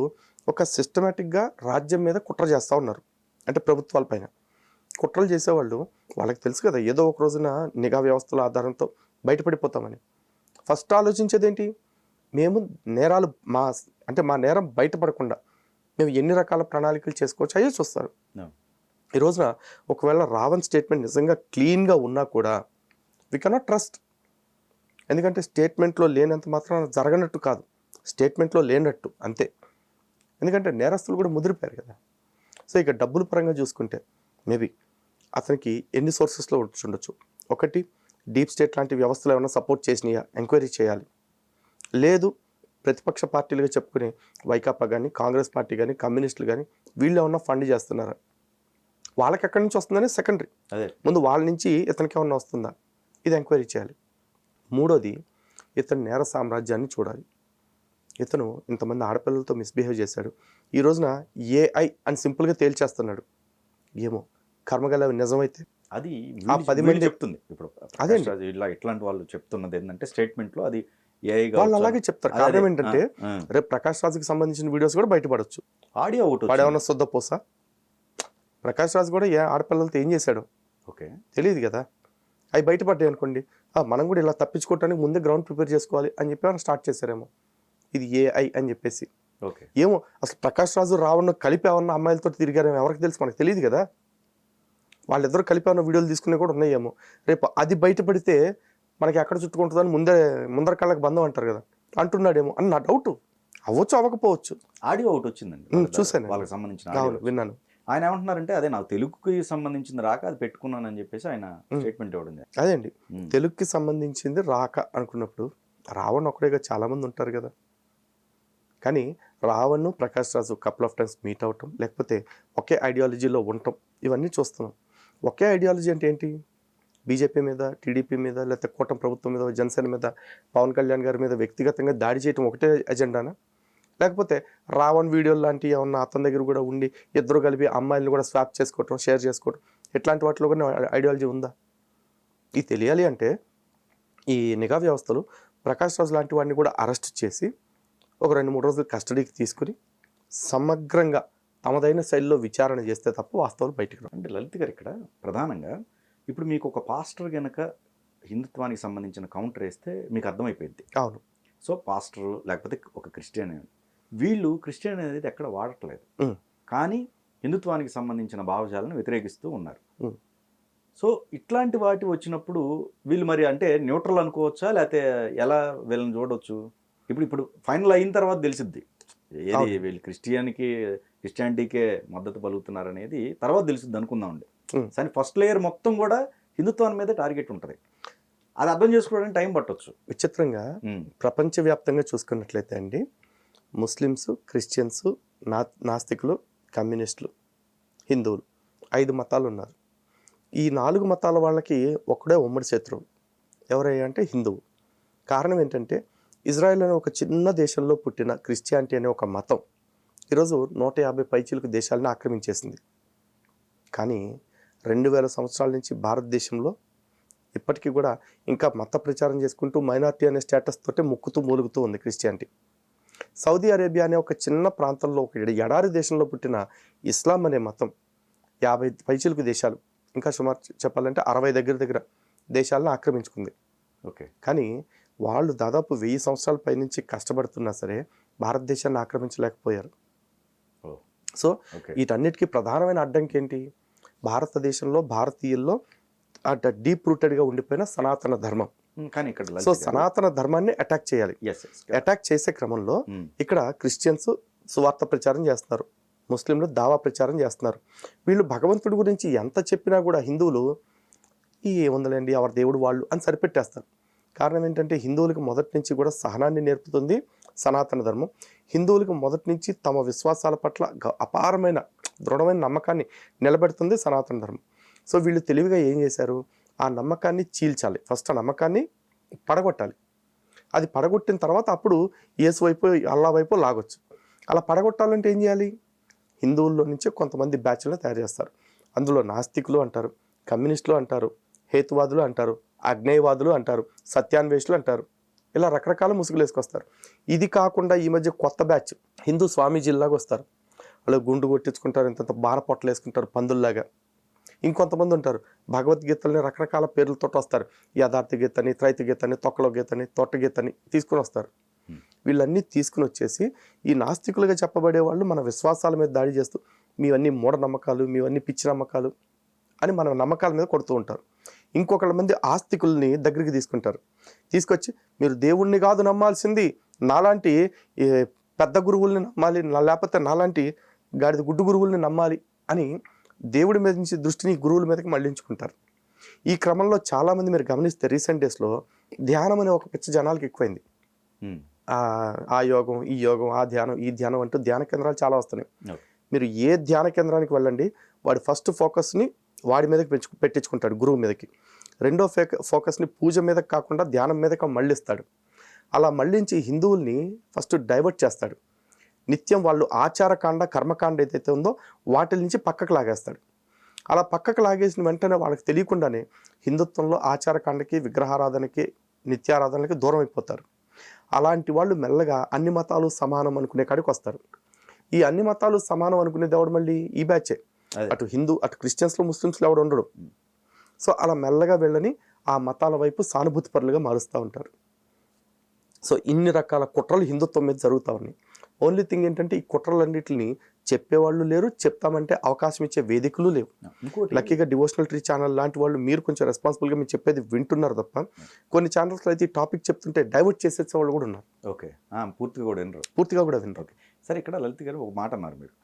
C: ఒక సిస్టమేటిక్గా రాజ్యం మీద కుట్ర చేస్తూ ఉన్నారు, అంటే ప్రభుత్వాల పైన కుట్రలు చేసేవాళ్ళు వాళ్ళకి తెలుసు కదా ఏదో ఒక రోజున నిఘా వ్యవస్థల ఆధారంతో బయటపడిపోతామని. ఫస్ట్ ఆలోచించేది ఏంటి, మేము నేరాలు మా నేరం బయటపడకుండా మేము ఎన్ని రకాల ప్రణాళికలు చేసుకోవచ్చు అయ్యే చూస్తారు.
B: No.
C: ఈ రోజున ఒకవేళ రావణ్ స్టేట్మెంట్ నిజంగా క్లీన్గా ఉన్నా కూడా వి కెనాట్ ట్రస్ట్. ఎందుకంటే స్టేట్మెంట్లో లేనంత మాత్రం జరగనట్టు కాదు, స్టేట్మెంట్లో లేనట్టు అంతే. ఎందుకంటే నేరస్తులు కూడా ముదిరిపోయారు కదా. సో ఇక డబ్బుల పరంగా చూసుకుంటే మేబీ అతనికి ఎన్ని సోర్సెస్లో ఉండొచ్చు. ఒకటి, డీప్ స్టేట్ లాంటి వ్యవస్థలు ఏమైనా సపోర్ట్ చేసినాయా ఎంక్వైరీ చేయాలి. లేదు ప్రతిపక్ష పార్టీలుగా చెప్పుకునే వైకాపా కానీ కాంగ్రెస్ పార్టీ కానీ కమ్యూనిస్టులు కానీ వీళ్ళు ఏమన్నా ఫండ్ చేస్తున్నారా, వాళ్ళకి ఎక్కడి నుంచి వస్తుందని సెకండరీ.
B: అదే
C: ముందు వాళ్ళ నుంచి ఇతనికి ఏమన్నా వస్తుందా ఇది ఎంక్వైరీ చేయాలి. మూడోది, ఇతను నేర సామ్రాజ్యాన్ని చూడాలి. ఇతను ఇంతమంది ఆడపిల్లలతో మిస్బిహేవ్ చేశాడు, ఈ రోజున ఏఐ అని సింపుల్గా తేల్చేస్తున్నాడు. ఏమో కర్మగల నిజమైతే
B: అది
C: ఆ 10 మంది
B: చెప్తుంది. ఇప్పుడు ఇట్లాంటి వాళ్ళు చెప్తున్నది ఏంటంటే స్టేట్మెంట్లో అది AI
C: వాళ్ళు అలాగే చెప్తారు. కారణం ఏంటంటే రేపు ప్రకాష్ రాజుకి సంబంధించిన వీడియోస్ కూడా బయటపడవచ్చు.
B: ఆడియో ఒకటి
C: వాడేమన్నా శుద్ధ పోసా, ప్రకాష్ రాజు కూడా ఏ ఆడపిల్లలతో ఏం చేశాడు
B: ఓకే
C: తెలియదు కదా. అవి బయటపడ్డాయి అనుకోండి, మనం కూడా ఇలా తప్పించుకోవడానికి ముందే గ్రౌండ్ ప్రిపేర్ చేసుకోవాలి అని చెప్పి మనం స్టార్ట్ చేశారేమో, ఇది ఏఐ అని చెప్పేసి.
B: ఓకే
C: ఏమో అసలు ప్రకాష్ రాజు రావణ కలిపి ఏమన్నా అమ్మాయిలతో తిరిగారేమో ఎవరికి తెలుసు, మనకు తెలియదు కదా. వాళ్ళిద్దరు కలిపి ఏమన్నా వీడియోలు తీసుకునే కూడా ఉన్నాయేమో. రేపు అది బయటపడితే మనకి ఎక్కడ చుట్టుకుంటుందని ముందర కళ్ళకి బంధం అంటారు కదా, అంటున్నాడేమో అని నా డౌట్. అవ్వచ్చు అవ్వకపోవచ్చు.
B: ఆడియో ఒకటి వచ్చిందండి
C: చూసాను,
B: వాళ్ళకి సంబంధించిన
C: విన్నాను.
B: ఆయన ఏమంటున్నారంటే అదే నాకు తెలుగుకి సంబంధించింది రాక అది పెట్టుకున్నానని చెప్పేసి ఆయన స్టేట్మెంట్ ఇవ్వడం.
C: అదే అండి, తెలుగుకి సంబంధించింది రాక అనుకున్నప్పుడు రావణ్ ఒకడేగా చాలా మంది ఉంటారు కదా. కానీ రావణ్ ప్రకాష్ రాజు కపుల్ ఆఫ్ టైమ్స్ మీట్ అవటం, లేకపోతే ఒకే ఐడియాలజీలో ఉండటం, ఇవన్నీ చూస్తున్నాం. ఒకే ఐడియాలజీ అంటే ఏంటి, బీజేపీ మీద టీడీపీ మీద లేకపోతే కూటమి ప్రభుత్వం మీద జనసేన మీద పవన్ కళ్యాణ్ గారి మీద వ్యక్తిగతంగా దాడి చేయటం ఒకటే ఎజెండానా, లేకపోతే రావణ్ వీడియోలు లాంటివి ఏమన్నా అతని దగ్గర కూడా ఉండి ఇద్దరు కలిపి అమ్మాయిలను కూడా స్వాప్ చేసుకోవటం షేర్ చేసుకోవటం ఇట్లాంటి వాటిలో కూడా ఐడియాలజీ ఉందా? ఇది తెలియాలి అంటే ఈ నిఘా వ్యవస్థలు ప్రకాష్ రాజు లాంటి వాడిని కూడా అరెస్ట్ చేసి ఒక 2-3 రోజులు కస్టడీకి తీసుకుని సమగ్రంగా తమదైన శైలిలో విచారణ చేస్తే తప్ప వాస్తవాలు బయటకు రావు.
B: అంటే లలిత్ గారు ఇక్కడ ప్రధానంగా ఇప్పుడు మీకు ఒక పాస్టర్ కనుక హిందుత్వానికి సంబంధించిన కౌంటర్ వేస్తే మీకు అర్థమైపోయింది.
C: అవును.
B: సో పాస్టర్ లేకపోతే ఒక క్రిస్టియన్, వీళ్ళు క్రిస్టియన్ అనేది ఎక్కడ వాడట్లేదు, కానీ హిందుత్వానికి సంబంధించిన భావజాలను వ్యతిరేకిస్తూ ఉన్నారు. సో ఇట్లాంటి వాటి వచ్చినప్పుడు వీళ్ళు మరి అంటే న్యూట్రల్ అనుకోవచ్చా, లేకపోతే ఎలా వీళ్ళని చూడవచ్చు? ఇప్పుడు ఫైనల్ అయిన తర్వాత తెలిసిద్ది ఏది వీళ్ళు క్రిస్టియానిటీకే మద్దతు పలుకుతున్నారు అనేది తర్వాత తెలిసిద్ది అనుకుందామండి. కానీ ఫస్ట్ లేయర్ మొత్తం కూడా హిందుత్వం మీద టార్గెట్ ఉంటుంది. అది అర్థం చేసుకోవడానికి టైం పట్టవచ్చు.
C: విచిత్రంగా ప్రపంచవ్యాప్తంగా చూసుకున్నట్లయితే అండి, ముస్లిమ్స్, క్రిస్టియన్స్, నాస్తికులు, కమ్యూనిస్టులు, హిందువులు 5 మతాలు ఉన్నారు. ఈ 4 మతాల వాళ్ళకి ఒక్కడే ఉమ్మడి శత్రువు ఎవరయ్యా అంటే హిందువు. కారణం ఏంటంటే ఇజ్రాయెల్ అనే ఒక చిన్న దేశంలో పుట్టిన క్రిస్టియానిటీ అనే ఒక మతం ఈరోజు 150 పైచీలకు దేశాలను ఆక్రమించేసింది. కానీ 2000 సంవత్సరాల నుంచి భారతదేశంలో ఇప్పటికీ కూడా ఇంకా మత ప్రచారం చేసుకుంటూ మైనారిటీ అనే స్టేటస్ తోటే ముక్కుతూ మూలుగుతూ ఉంది క్రిస్టియానిటీ. సౌదీ అరేబియా అనే ఒక చిన్న ప్రాంతంలో ఒక ఎడారి దేశంలో పుట్టిన ఇస్లాం అనే మతం 50 పైచీలకు దేశాలు, ఇంకా సుమారు చెప్పాలంటే 60 దగ్గర దేశాలను ఆక్రమించుకుంది.
B: ఓకే.
C: కానీ వాళ్ళు దాదాపు 1000 సంవత్సరాల పైనుంచి కష్టపడుతున్నా సరే భారతదేశాన్ని ఆక్రమించలేకపోయారు. సో వీటన్నిటికీ ప్రధానమైన అడ్డంకి ఏంటి, భారతదేశంలో భారతీయుల్లో డీప్ రూటెడ్గా ఉండిపోయిన సనాతన ధర్మం.
B: కానీ ఇక్కడ
C: సో సనాతన ధర్మాన్ని అటాక్ చేయాలి. అటాక్ చేసే క్రమంలో ఇక్కడ క్రిస్టియన్స్ సువార్త ప్రచారం చేస్తున్నారు, ముస్లింలు దావా ప్రచారం చేస్తున్నారు. వీళ్ళు భగవంతుడి గురించి ఎంత చెప్పినా కూడా హిందువులు ఏముందలేండి ఎవరి దేవుడు వాళ్ళు అని సరిపెట్టేస్తారు. కారణం ఏంటంటే హిందువులకు మొదటి నుంచి కూడా సహనాన్ని నేర్పుతుంది సనాతన ధర్మం. హిందువులకు మొదటి నుంచి తమ విశ్వాసాల పట్ల అపారమైన దృఢమైన నమ్మకాన్ని నిలబెడుతుంది సనాతన ధర్మం. సో వీళ్ళు తెలివిగా ఏం చేశారు, ఆ నమ్మకాన్ని చీల్చాలి, ఫస్ట్ ఆ నమ్మకాన్ని పడగొట్టాలి. అది పడగొట్టిన తర్వాత అప్పుడు యేసు వైపు అల్లా వైపు లాగొచ్చు. అలా పడగొట్టాలంటే ఏం చేయాలి, హిందువుల్లో నుంచి కొంతమంది బ్యాచ్లను తయారు చేస్తారు. అందులో నాస్తికులు అంటారు, కమ్యూనిస్టులు అంటారు, హేతువాదులు అంటారు, అజ్ఞేయవాదులు అంటారు, సత్యాన్వేషులు అంటారు, ఇలా రకరకాల ముసుగులు వేసుకొస్తారు. ఇది కాకుండా ఈ మధ్య కొత్త బ్యాచ్ హిందూ స్వామీజీలాగా వస్తారు. వాళ్ళు గుండు కొట్టించుకుంటారు, ఇంత బార పొట్టలు వేసుకుంటారు పందుల్లాగా. ఇంకొంతమంది ఉంటారు భగవద్గీతల్ని రకరకాల పేర్లతో వస్తారు. యథార్థ గీత అని, త్రైత గీత అని, తొక్కలో గీత అని, తొట్ట గీత అని తీసుకుని వస్తారు. వీళ్ళన్నీ తీసుకుని వచ్చేసి ఈ నాస్తికులుగా చెప్పబడే వాళ్ళు మన విశ్వాసాల మీద దాడి చేస్తూ మీవన్నీ మూఢనమ్మకాలు, మీవన్నీ పిచ్చి నమ్మకాలు అని మన నమ్మకాల మీద కొడుతూ ఉంటారు. ఇంకొకళ్ళ మంది ఆస్తికుల్ని దగ్గరికి తీసుకుంటారు. తీసుకొచ్చి మీరు దేవుణ్ణి కాదు నమ్మాల్సింది, నాలాంటి పెద్ద గురువుల్ని నమ్మాలి, లేకపోతే నాలాంటి గాడిద గుడ్డు గురువుల్ని నమ్మాలి అని దేవుడి మీద నుంచి దృష్టిని గురువుల మీదకి మళ్లించుకుంటారు. ఈ క్రమంలో చాలామంది మీరు గమనిస్తే రీసెంట్ డేస్లో ధ్యానం అనే ఒక పిచ్చి జనాలకి ఎక్కువైంది. ఆ యోగం, ఈ యోగం, ఆ ధ్యానం, ఈ ధ్యానం అంటూ ధ్యాన కేంద్రాలు చాలా వస్తున్నాయి. మీరు ఏ ధ్యాన కేంద్రానికి వెళ్ళండి, వాడి ఫస్ట్ ఫోకస్ని వాడి మీదకి పెట్టించుకుంటాడు, గురువు మీదకి. రెండో ఫోకస్ని పూజ మీద కాకుండా ధ్యానం మీదకి మళ్ళిస్తాడు. అలా మళ్ళించి హిందువుల్ని ఫస్ట్ డైవర్ట్ చేస్తాడు. నిత్యం వాళ్ళు ఆచారకాండ, కర్మకాండ ఏదైతే ఉందో వాటి నుంచి పక్కకు లాగేస్తాడు. అలా పక్కకు లాగేసిన వెంటనే వాళ్ళకి తెలియకుండానే హిందుత్వంలో ఆచారకాండకి, విగ్రహారాధనకి, నిత్యారాధనకి దూరం అయిపోతారు. అలాంటి వాళ్ళు మెల్లగా అన్ని మతాలు సమానం అనుకునే కాడికి వస్తారు. ఈ అన్ని మతాలు సమానం అనుకునేది ఎవడు? మళ్ళీ ఈ బ్యాచే. అటు హిందూ, అటు క్రిస్టియన్స్లో, ముస్లిమ్స్లో ఎవడు ఉండడు. సో అలా మెల్లగా వెళ్ళని ఆ మతాల వైపు సానుభూతి పరులుగా మారుస్తూ ఉంటారు. సో ఇన్ని రకాల కుట్రలు హిందుత్వం మీద జరుగుతూ ఉన్నాయి. ఓన్లీ థింగ్ ఏంటంటే ఈ కుట్రలన్నింటిని చెప్పేవాళ్ళు లేరు, చెప్తామంటే అవకాశం ఇచ్చే వేదికలు లేవు. లక్కీగా డివోషనల్ ట్రీ ఛానల్ లాంటి వాళ్ళు మీరు కొంచెం రెస్పాన్సిబుల్గా మీరు చెప్పేది వింటున్నారు తప్ప కొన్ని ఛానల్స్లో అయితే ఈ టాపిక్ చెప్తుంటే డైవర్ట్ చేసేసే వాళ్ళు కూడా ఉన్నారు.
B: ఓకే, పూర్తిగా కూడా వినరు.
C: ఓకే,
B: సరే, ఇక్కడ లలిత్ గారు ఒక మాట అన్నారు మీరు.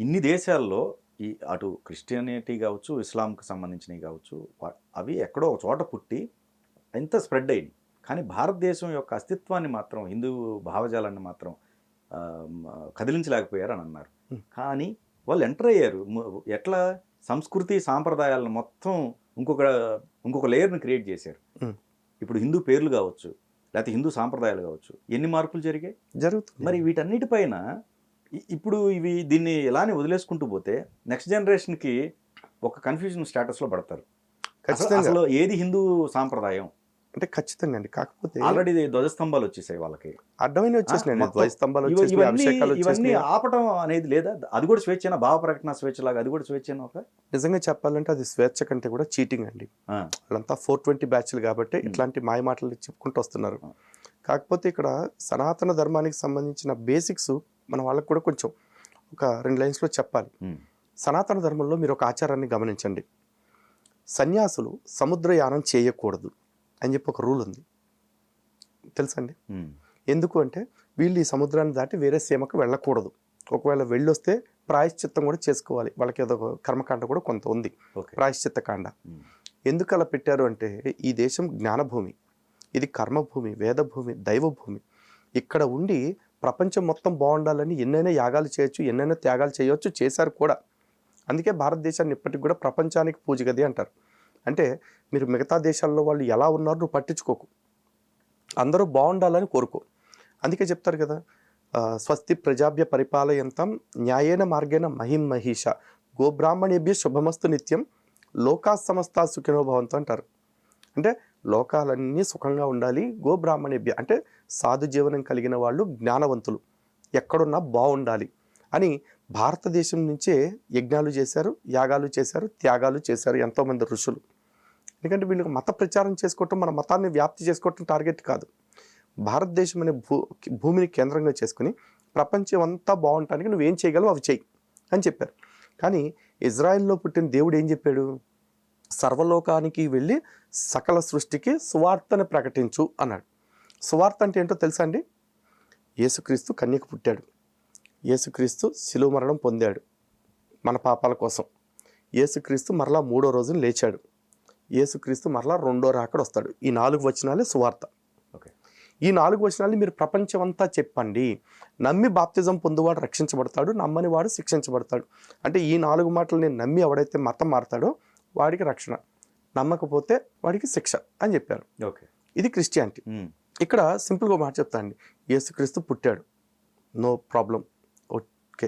B: ఇన్ని దేశాల్లో ఈ అటు క్రిస్టియానిటీ కావచ్చు, ఇస్లాంకి సంబంధించినవి కావచ్చు, అవి ఎక్కడో ఒక చోట పుట్టి ఎంత స్ప్రెడ్ అయ్యింది. కానీ భారతదేశం యొక్క అస్తిత్వాన్ని మాత్రం, హిందూ భావజాలాన్ని మాత్రం కదిలించలేకపోయారు అని అన్నారు. కానీ వాళ్ళు ఎంటర్ అయ్యారు. ఎట్లా? సంస్కృతి సాంప్రదాయాలను మొత్తం ఇంకొక లేయర్ని క్రియేట్ చేశారు. ఇప్పుడు హిందూ పేర్లు కావచ్చు, లేకపోతే హిందూ సాంప్రదాయాలు కావచ్చు, ఎన్ని మార్పులు జరుగుతుంది. మరి వీటన్నిటిపైన ఇప్పుడు దీన్ని ఇలానే వదిలేసుకుంటూ పోతే నెక్స్ట్ జనరేషన్కి ఒక కన్ఫ్యూజన్ స్టేటస్లో పడతారు. అసలు ఏది హిందూ సాంప్రదాయం
C: అంటే ఖచ్చితంగా అండి. కాకపోతే
B: ఆల్రెడీ ధ్వజస్తంభాలు వచ్చేసాయి, వాళ్ళకి
C: అడ్డమైన వచ్చేసినాయి.
B: ఇవన్నీ ఆపటం అనేది లేదా? అది కూడా స్వేచ్ఛన, భావ ప్రకటన స్వేచ్ఛ లాగా అది కూడా స్వేచ్ఛన. ఒక నిజంగా
C: చెప్పాలంటే అది స్వేచ్ఛ కంటే కూడా చీటింగ్ అండి. వాళ్ళంతా 420 బ్యాచ్లు కాబట్టి ఇట్లాంటి మాయ మాటలు చెప్పుకుంటూ వస్తున్నారు. కాకపోతే ఇక్కడ సనాతన ధర్మానికి సంబంధించిన బేసిక్స్ మన వాళ్ళకి కూడా కొంచెం ఒక 2 లైన్స్లో చెప్పాలి. సనాతన ధర్మంలో మీరు ఒక ఆచారాన్ని గమనించండి. సన్యాసులు సముద్రయానం చేయకూడదు అని చెప్పి ఒక రూల్ ఉంది, తెలుసండి? ఎందుకు అంటే వీళ్ళు ఈ సముద్రాన్ని దాటి వేరే సీమకు వెళ్ళకూడదు. ఒకవేళ వెళ్ళొస్తే ప్రాయశ్చిత్తం కూడా చేసుకోవాలి. వాళ్ళకి ఏదో కర్మకాండ కూడా కొంత ఉంది, ప్రాయశ్చిత్త కాండ. ఎందుకు అలా పెట్టారు అంటే ఈ దేశం జ్ఞానభూమి, ఇది కర్మభూమి, వేదభూమి, దైవభూమి. ఇక్కడ ఉండి ప్రపంచం మొత్తం బాగుండాలని ఎన్నైనా యాగాలు చేయొచ్చు, ఎన్నైనా త్యాగాలు చేయవచ్చు, చేశారు కూడా. అందుకే భారతదేశాన్ని ఇప్పటికి కూడా ప్రపంచానికి పూజగది అంటారు. అంటే మీరు మిగతా దేశాల్లో వాళ్ళు ఎలా ఉన్నారో నువ్వు పట్టించుకోకు, అందరూ బాగుండాలని కోరుకో. అందుకే చెప్తారు కదా, స్వస్తి ప్రజాభ్య పరిపాలయంతం న్యాయేన మార్గేణ మహిం మహిష గోబ్రాహ్మణేభ్య శుభమస్తు నిత్యం లోకా సమస్త సుఖినో భవంతు అంటారు. అంటే లోకాలన్నీ సుఖంగా ఉండాలి. గోబ్రాహ్మణేభ్య అంటే సాధు జీవనం కలిగిన వాళ్ళు, జ్ఞానవంతులు ఎక్కడున్నా బాగుండాలి అని భారతదేశం నుంచే యజ్ఞాలు చేశారు, యాగాలు చేశారు, త్యాగాలు చేశారు ఎంతోమంది ఋషులు. ఎందుకంటే వీళ్ళకి మత ప్రచారం చేసుకోవటం, మన మతాన్ని వ్యాప్తి చేసుకోవటం టార్గెట్ కాదు. భారతదేశం అనే భూమిని కేంద్రంగా చేసుకుని ప్రపంచం అంతా బాగుండటానికి నువ్వేం చేయగలవు అవి చెయ్యి అని చెప్పారు. కానీ ఇజ్రాయెల్లో పుట్టిన దేవుడు ఏం చెప్పాడు? సర్వలోకానికి వెళ్ళి సకల సృష్టికి సువార్తను ప్రకటించు అన్నాడు. సువార్త అంటే ఏంటో తెలుసా అండి? యేసుక్రీస్తు కన్యకు పుట్టాడు, యేసుక్రీస్తు శిలువ మరణం పొందాడు మన పాపాల కోసం, యేసుక్రీస్తు మరలా 3వ రోజున లేచాడు, యేసుక్రీస్తు మరలా 2వ రాకడ వస్తాడు. ఈ 4 వచనాలే సువార్త. ఈ 4 వచనాలు మీరు ప్రపంచం అంతా చెప్పండి. నమ్మి బాప్తిజం పొందువాడు రక్షించబడతాడు, నమ్మని వాడు శిక్షించబడతాడు. అంటే ఈ 4 మాటలు నేను నమ్మి ఎవడైతే మతం మారుతాడో వాడికి రక్షణ, నమ్మకపోతే వాడికి శిక్ష అని చెప్పారు. ఇది క్రిస్టియానిటీ. ఇక్కడ సింపుల్గా మాట చెప్తా అండి. యేసుక్రీస్తు పుట్టాడు, నో ప్రాబ్లం, ఓకే.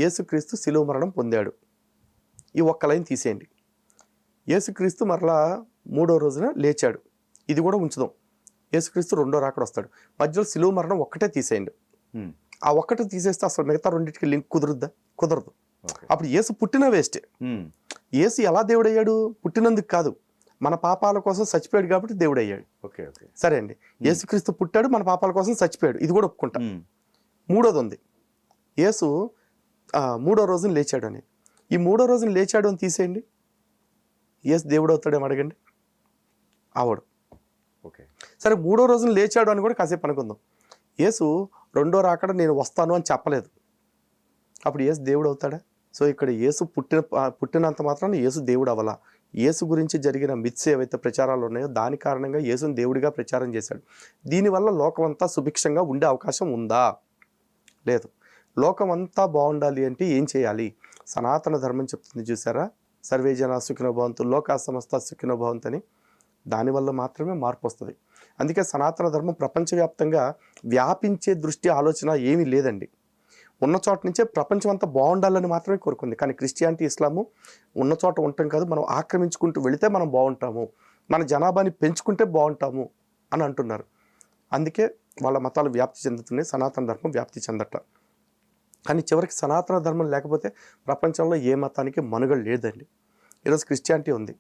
C: యేసుక్రీస్తు శిలువ మరణం పొందాడు, ఈ ఒక్క లైన్ తీసేయండి. యేసుక్రీస్తు మరలా మూడో రోజున లేచాడు. ఇది కూడా ఉంచుదాం. యేసుక్రీస్తు రెండో రాకడ వస్తాడు. మధ్యలో శిలువ మరణం ఒక్కటే తీసేయండి. ఆ ఒక్కటి తీసేస్తే అసలు మిగతా రెండింటికి లింక్ కుదురుద్దా? కుదరదు. అప్పుడు యేసు పుట్టిన వేస్టే. యేసు ఎలా దేవుడయ్యాడు? పుట్టినందుకు కాదు, మన పాపాల కోసం చచ్చిపోయాడు కాబట్టి దేవుడయ్యాడు. సరే అండి, యేసుక్రీస్తు పుట్టాడు, మన పాపాల కోసం చచ్చిపోయాడు, ఇది కూడా ఒప్పుకుంటా. మూడోది ఉంది, యేసు మూడో రోజున లేచాడు అని. ఈ మూడో రోజున లేచాడు అని తీసేయండి, యేసు దేవుడు అవుతాడేమో అడగండి. అవడు. సరే, మూడో రోజున లేచాడు అని కూడా కాసేపు అనుకుందాం. యేసు రెండో రాకడ నేను వస్తాను అని చెప్పలేదు, అప్పుడు యేసు దేవుడు అవుతాడా? సో ఇక్కడ యేసు పుట్టినంత మాత్రాన యేసు దేవుడు అవ్వాలా? యేసు గురించి జరిగిన మిత్స్ ఏవైతే ప్రచారాలు ఉన్నాయో దాని కారణంగా యేసుని దేవుడిగా ప్రచారం చేశాడు. దీనివల్ల లోకం అంతా సుభిక్షంగా ఉండే అవకాశం ఉందా? లేదు. లోకం అంతా బాగుండాలి అంటే ఏం చేయాలి? సనాతన ధర్మం చెప్తుంది చూసారా, సర్వే జన సుఖినో భవంతు లోకా సమస్త సుఖినో భవంతు అని. దానివల్ల మాత్రమే మార్పు వస్తుంది. అందుకే సనాతన ధర్మం ప్రపంచవ్యాప్తంగా వ్యాపించే దృష్టి ఆలోచన ఏమీ లేదండి. ఉన్న చోట నుంచే ప్రపంచం అంతా బాగుండాలని మాత్రమే కోరుకుంది. కానీ క్రిస్టియానిటీ, ఇస్లాము ఉన్న చోట ఉండటం కాదు, మనం ఆక్రమించుకుంటూ వెళితే మనం బాగుంటాము, మన జనాభాని పెంచుకుంటే బాగుంటాము అని అంటున్నారు. అందుకే వాళ్ళ మతాలు వ్యాప్తి చెందుతున్నాయి, సనాతన ధర్మం వ్యాప్తి చెందట. కానీ చివరికి సనాతన ధర్మం లేకపోతే ప్రపంచంలో ఏ మతానికి మనుగడ లేదండి. ఈరోజు క్రిస్టియానిటీ ఉంది,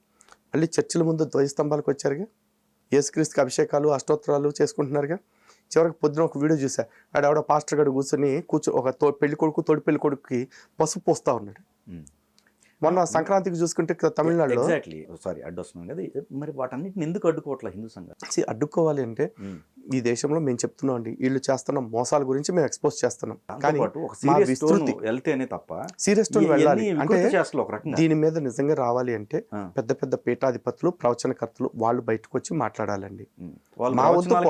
C: మళ్ళీ చర్చిల ముందు ధ్వజస్తంభాలకు వచ్చారుగా, యేసుక్రీస్తుకి అభిషేకాలు అష్టోత్తరాలు చేసుకుంటున్నారుగా. చివరికి పొద్దున ఒక వీడియో చూసా, ఆవిడ పాస్టర్ గడు కూర్చొని ఒక పెళ్లి కొడుకు తోడి పెళ్లి కొడుకుకి పసుపు పోస్తా ఉన్నాడు. మొన్న సంక్రాంతికి చూసుకుంటే తమిళనాడులో
B: అడ్డొస్తున్నాం కదా, మరి వాటన్నిటిని ఎందుకు అడ్డుకోవట్లే హిందూ సంఘం?
C: అడ్డుకోవాలి అంటే ఈ దేశంలో మేము చెప్తున్నాం అండి, వీళ్ళు చేస్తున్న మోసాల గురించి మేము ఎక్స్పోజ్ చేస్తున్నాం. కానీ సీరియస్ టోన్ వెళ్ళాలి అంటే దీని మీద నిజంగా రావాలి అంటే పెద్ద పెద్ద పీఠాధిపతులు, ప్రవచనకర్తలు వాళ్ళు బయటకు వచ్చి మాట్లాడాలండి.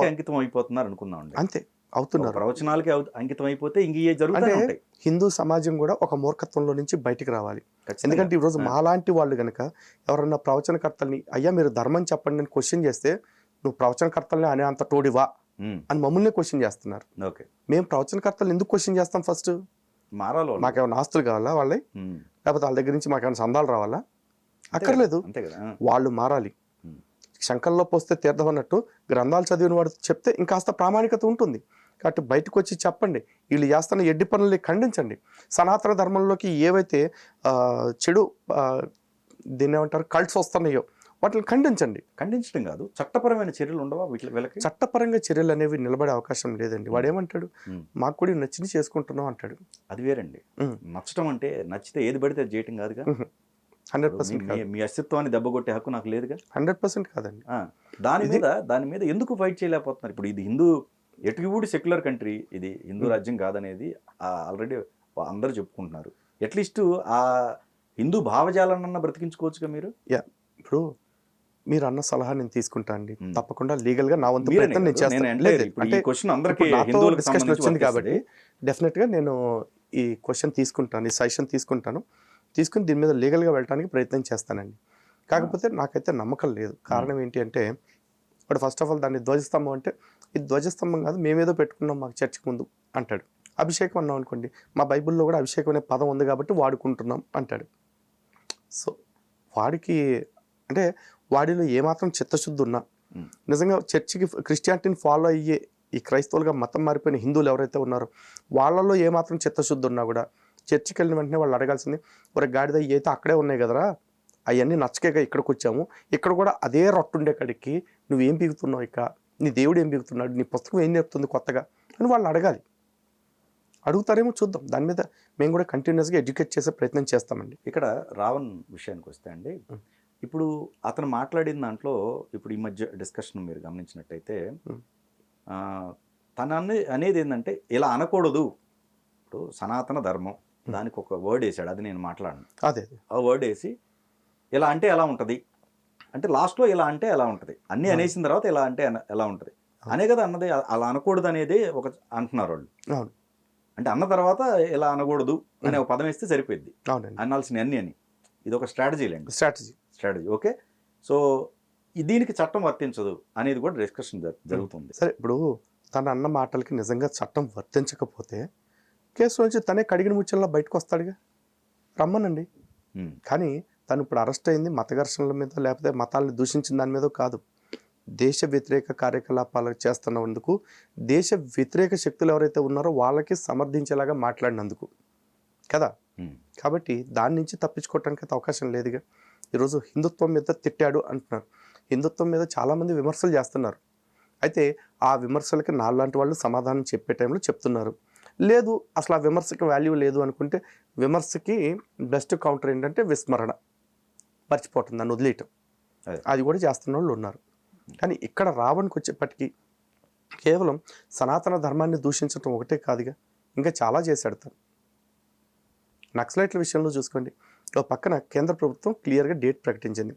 B: అంకితం అయిపోతున్నారు అనుకుందాం, అంతే
C: అవుతున్నారు.
B: ప్రవచనాలకి అంకితం అయిపోతే ఇంక
C: హిందూ సమాజం కూడా ఒక మూర్ఖత్వంలో నుంచి బయటికి రావాలి. ఎందుకంటే ఈరోజు మాలాంటి వాళ్ళు కనుక ఎవరన్నా ప్రవచనకర్తల్ని అయ్యా మీరు ధర్మం చెప్పండి అని క్వశ్చన్ చేస్తే, నువ్వు ప్రవచనకర్తల్ని అనే అంత తోడివా అని మమ్మల్ని క్వశ్చన్ చేస్తున్నారు. మేము ప్రవచనకర్తలు ఎందుకు క్వశ్చన్ చేస్తాం? ఫస్ట్
B: మారాలి.
C: మాకేమైనా ఆస్తులు కావాలా వాళ్ళే, లేకపోతే వాళ్ళ దగ్గర నుంచి మాకేమైనా సందాలు రావాలా? అక్కర్లేదు, వాళ్ళు మారాలి. శంకర్లో పోస్తే తీర్థం అన్నట్టు గ్రంథాలు చదివిన వాడు చెప్తే ఇంకాస్త ప్రామాణికత ఉంటుంది. కాబట్టి బయటకు వచ్చి చెప్పండి, వీళ్ళు చేస్తున్న ఎడ్డి పనుల్ని ఖండించండి. సనాతన ధర్మంలోకి ఏవైతే చెడు దీన్ని ఏమంటారు కల్ట్స్ వస్తున్నాయో వాటిని ఖండించండి.
B: ఖండించడం కాదు, చట్టపరమైన చర్యలు ఉండవా వీళ్ళకి?
C: చట్టపరంగా చర్యలు అనేవి నిలబడే అవకాశం లేదండి. వాడు ఏమంటాడు, మాకు కూడా నచ్చింది చేసుకుంటున్నాం అంటాడు.
B: అది వేరండి. నచ్చడం అంటే నచ్చితే ఏది పడితే చేయటం కాదుగా.
C: 100%
B: మీ అస్తిత్వాన్ని దెబ్బకొట్టే హక్కు నాకు లేదుగా.
C: 100% కాదండి.
B: దాని మీద ఎందుకు ఫైట్ చేయలేకపోతున్నారు? ఇప్పుడు ఇది హిందూ ఎటుకి సెక్యులర్ కంట్రీ, ఇది హిందూ రాజ్యం కాదనేది ఆల్రెడీ అందరూ చెప్పుకుంటున్నారు. అట్లీస్ట్ ఆ హిందూ భావజాలన్న బ్రతికించుకోవచ్చుగా మీరు.
C: ఇప్పుడు మీరు అన్న సలహా నేను తీసుకుంటా అండి, తప్పకుండా లీగల్ గా నా వంతు ప్రయత్నం నేను చేస్తాను. డిస్కషన్ వచ్చింది కాబట్టి డెఫినెట్ గా నేను ఈ క్వశ్చన్ తీసుకుంటాను, ఈ సజెషన్ తీసుకుని దీని మీద లీగల్గా వెళ్ళడానికి ప్రయత్నం చేస్తానండి. కాకపోతే నాకైతే నమ్మకం లేదు. కారణం ఏంటి అంటే, వాడు ఫస్ట్ ఆఫ్ ఆల్ దాన్ని ధ్వజస్తంభం అంటే, ఇది ధ్వజస్తంభం కాదు, మేమేదో పెట్టుకున్నాం మాకు చర్చికి ముందు అంటాడు. అభిషేకం అన్నాం అనుకోండి, మా బైబిల్లో కూడా అభిషేకం అనే పదం ఉంది కాబట్టి వాడుకుంటున్నాం అంటాడు. సో వాడికి అంటే వాడిలో ఏమాత్రం చిత్తశుద్ధి ఉన్నా, నిజంగా చర్చికి క్రిస్టియానిటీని ఫాలో అయ్యే ఈ క్రైస్తవులుగా మతం మారిపోయిన హిందువులు ఎవరైతే ఉన్నారో వాళ్ళలో ఏమాత్రం చిత్తశుద్ధి ఉన్నా కూడా చర్చికి వెళ్ళిన వెంటనే వాళ్ళు అడగాల్సింది, ఒక గాడిద అయితే అక్కడే ఉన్నాయి కదరా, అవన్నీ నచ్చకేగా ఇక్కడికి వచ్చాము, ఇక్కడ కూడా అదే రొట్టుండే కాడికి నువ్వేం పీకుతున్నావు, ఇక నీ దేవుడు ఏం పీకుతున్నాడు, నీ పుస్తకం ఏం చెప్తుంది కొత్తగా అని వాళ్ళు అడగాలి. అడుగుతారేమో చూద్దాం. దాని మీద మేము కూడా కంటిన్యూస్గా ఎడ్యుకేట్ చేసే ప్రయత్నం చేస్తామండి.
B: ఇక్కడ రావణ్ విషయానికి వస్తే అండి, ఇప్పుడు అతను మాట్లాడిన దాంట్లో ఇప్పుడు ఈ మధ్య డిస్కషన్ మీరు గమనించినట్టయితే తన అనేది ఏంటంటే ఇలా అనకూడదు, ఇప్పుడు సనాతన ధర్మం దానికి ఒక వర్డ్ వేసాడు, అది నేను మాట్లాడను.
C: అదే
B: ఆ వర్డ్ వేసి ఇలా అంటే ఎలా ఉంటుంది అంటే లాస్ట్లో ఇలా అంటే ఎలా ఉంటుంది, అన్నీ అనేసిన తర్వాత ఇలా అంటే ఎలా ఉంటుంది అనే కదా అన్నది. అలా అనకూడదు అనేది ఒక అంటున్నారు వాళ్ళు. అంటే అన్న తర్వాత ఇలా అనకూడదు అనే ఒక పదం వేస్తే సరిపోద్ది, అనాల్సిన అన్ని అని. ఇది ఒక స్ట్రాటజీ లేండి, స్ట్రాటజీ. ఓకే, సో దీనికి చట్టం వర్తించదు అనేది కూడా డిస్కషన్ జరుగుతుంది.
C: సరే, ఇప్పుడు తన అన్న మాటలకి నిజంగా చట్టం వర్తించకపోతే కేసు నుంచి తనే కడిగిన ముచ్చల్లా బయటకు వస్తాడుగా, రమ్మనండి. కానీ తను ఇప్పుడు అరెస్ట్ అయింది మత ఘర్షణల మీద లేకపోతే మతాలను దూషించిన దాని మీద కాదు, దేశ వ్యతిరేక కార్యకలాపాలు చేస్తున్నందుకు, దేశ వ్యతిరేక శక్తులు ఎవరైతే ఉన్నారో వాళ్ళకి సమర్థించేలాగా మాట్లాడినందుకు కదా. కాబట్టి దాని నుంచి తప్పించుకోవటానికి అయితే అవకాశం లేదుగా. ఈరోజు హిందుత్వం మీద తిట్టాడు అంటున్నారు, హిందుత్వం మీద చాలామంది విమర్శలు చేస్తున్నారు. అయితే ఆ విమర్శలకి నాలాంటి వాళ్ళు సమాధానం చెప్పే టైంలో చెప్తున్నారు. లేదు అసలు ఆ విమర్శకి వాల్యూ లేదు అనుకుంటే, విమర్శకి బెస్ట్ కౌంటర్ ఏంటంటే విస్మరణ, మర్చిపోవటం, దాన్ని వదిలేయటం. అది కూడా చేస్తున్న వాళ్ళు ఉన్నారు. కానీ ఇక్కడ రావణ్కి వచ్చేప్పటికీ కేవలం సనాతన ధర్మాన్ని దూషించడం ఒకటే కాదుగా, ఇంకా చాలా చేశాడు తను. నక్సలైట్ల విషయంలో చూసుకోండి, ఒక పక్కన కేంద్ర ప్రభుత్వం క్లియర్గా డేట్ ప్రకటించింది,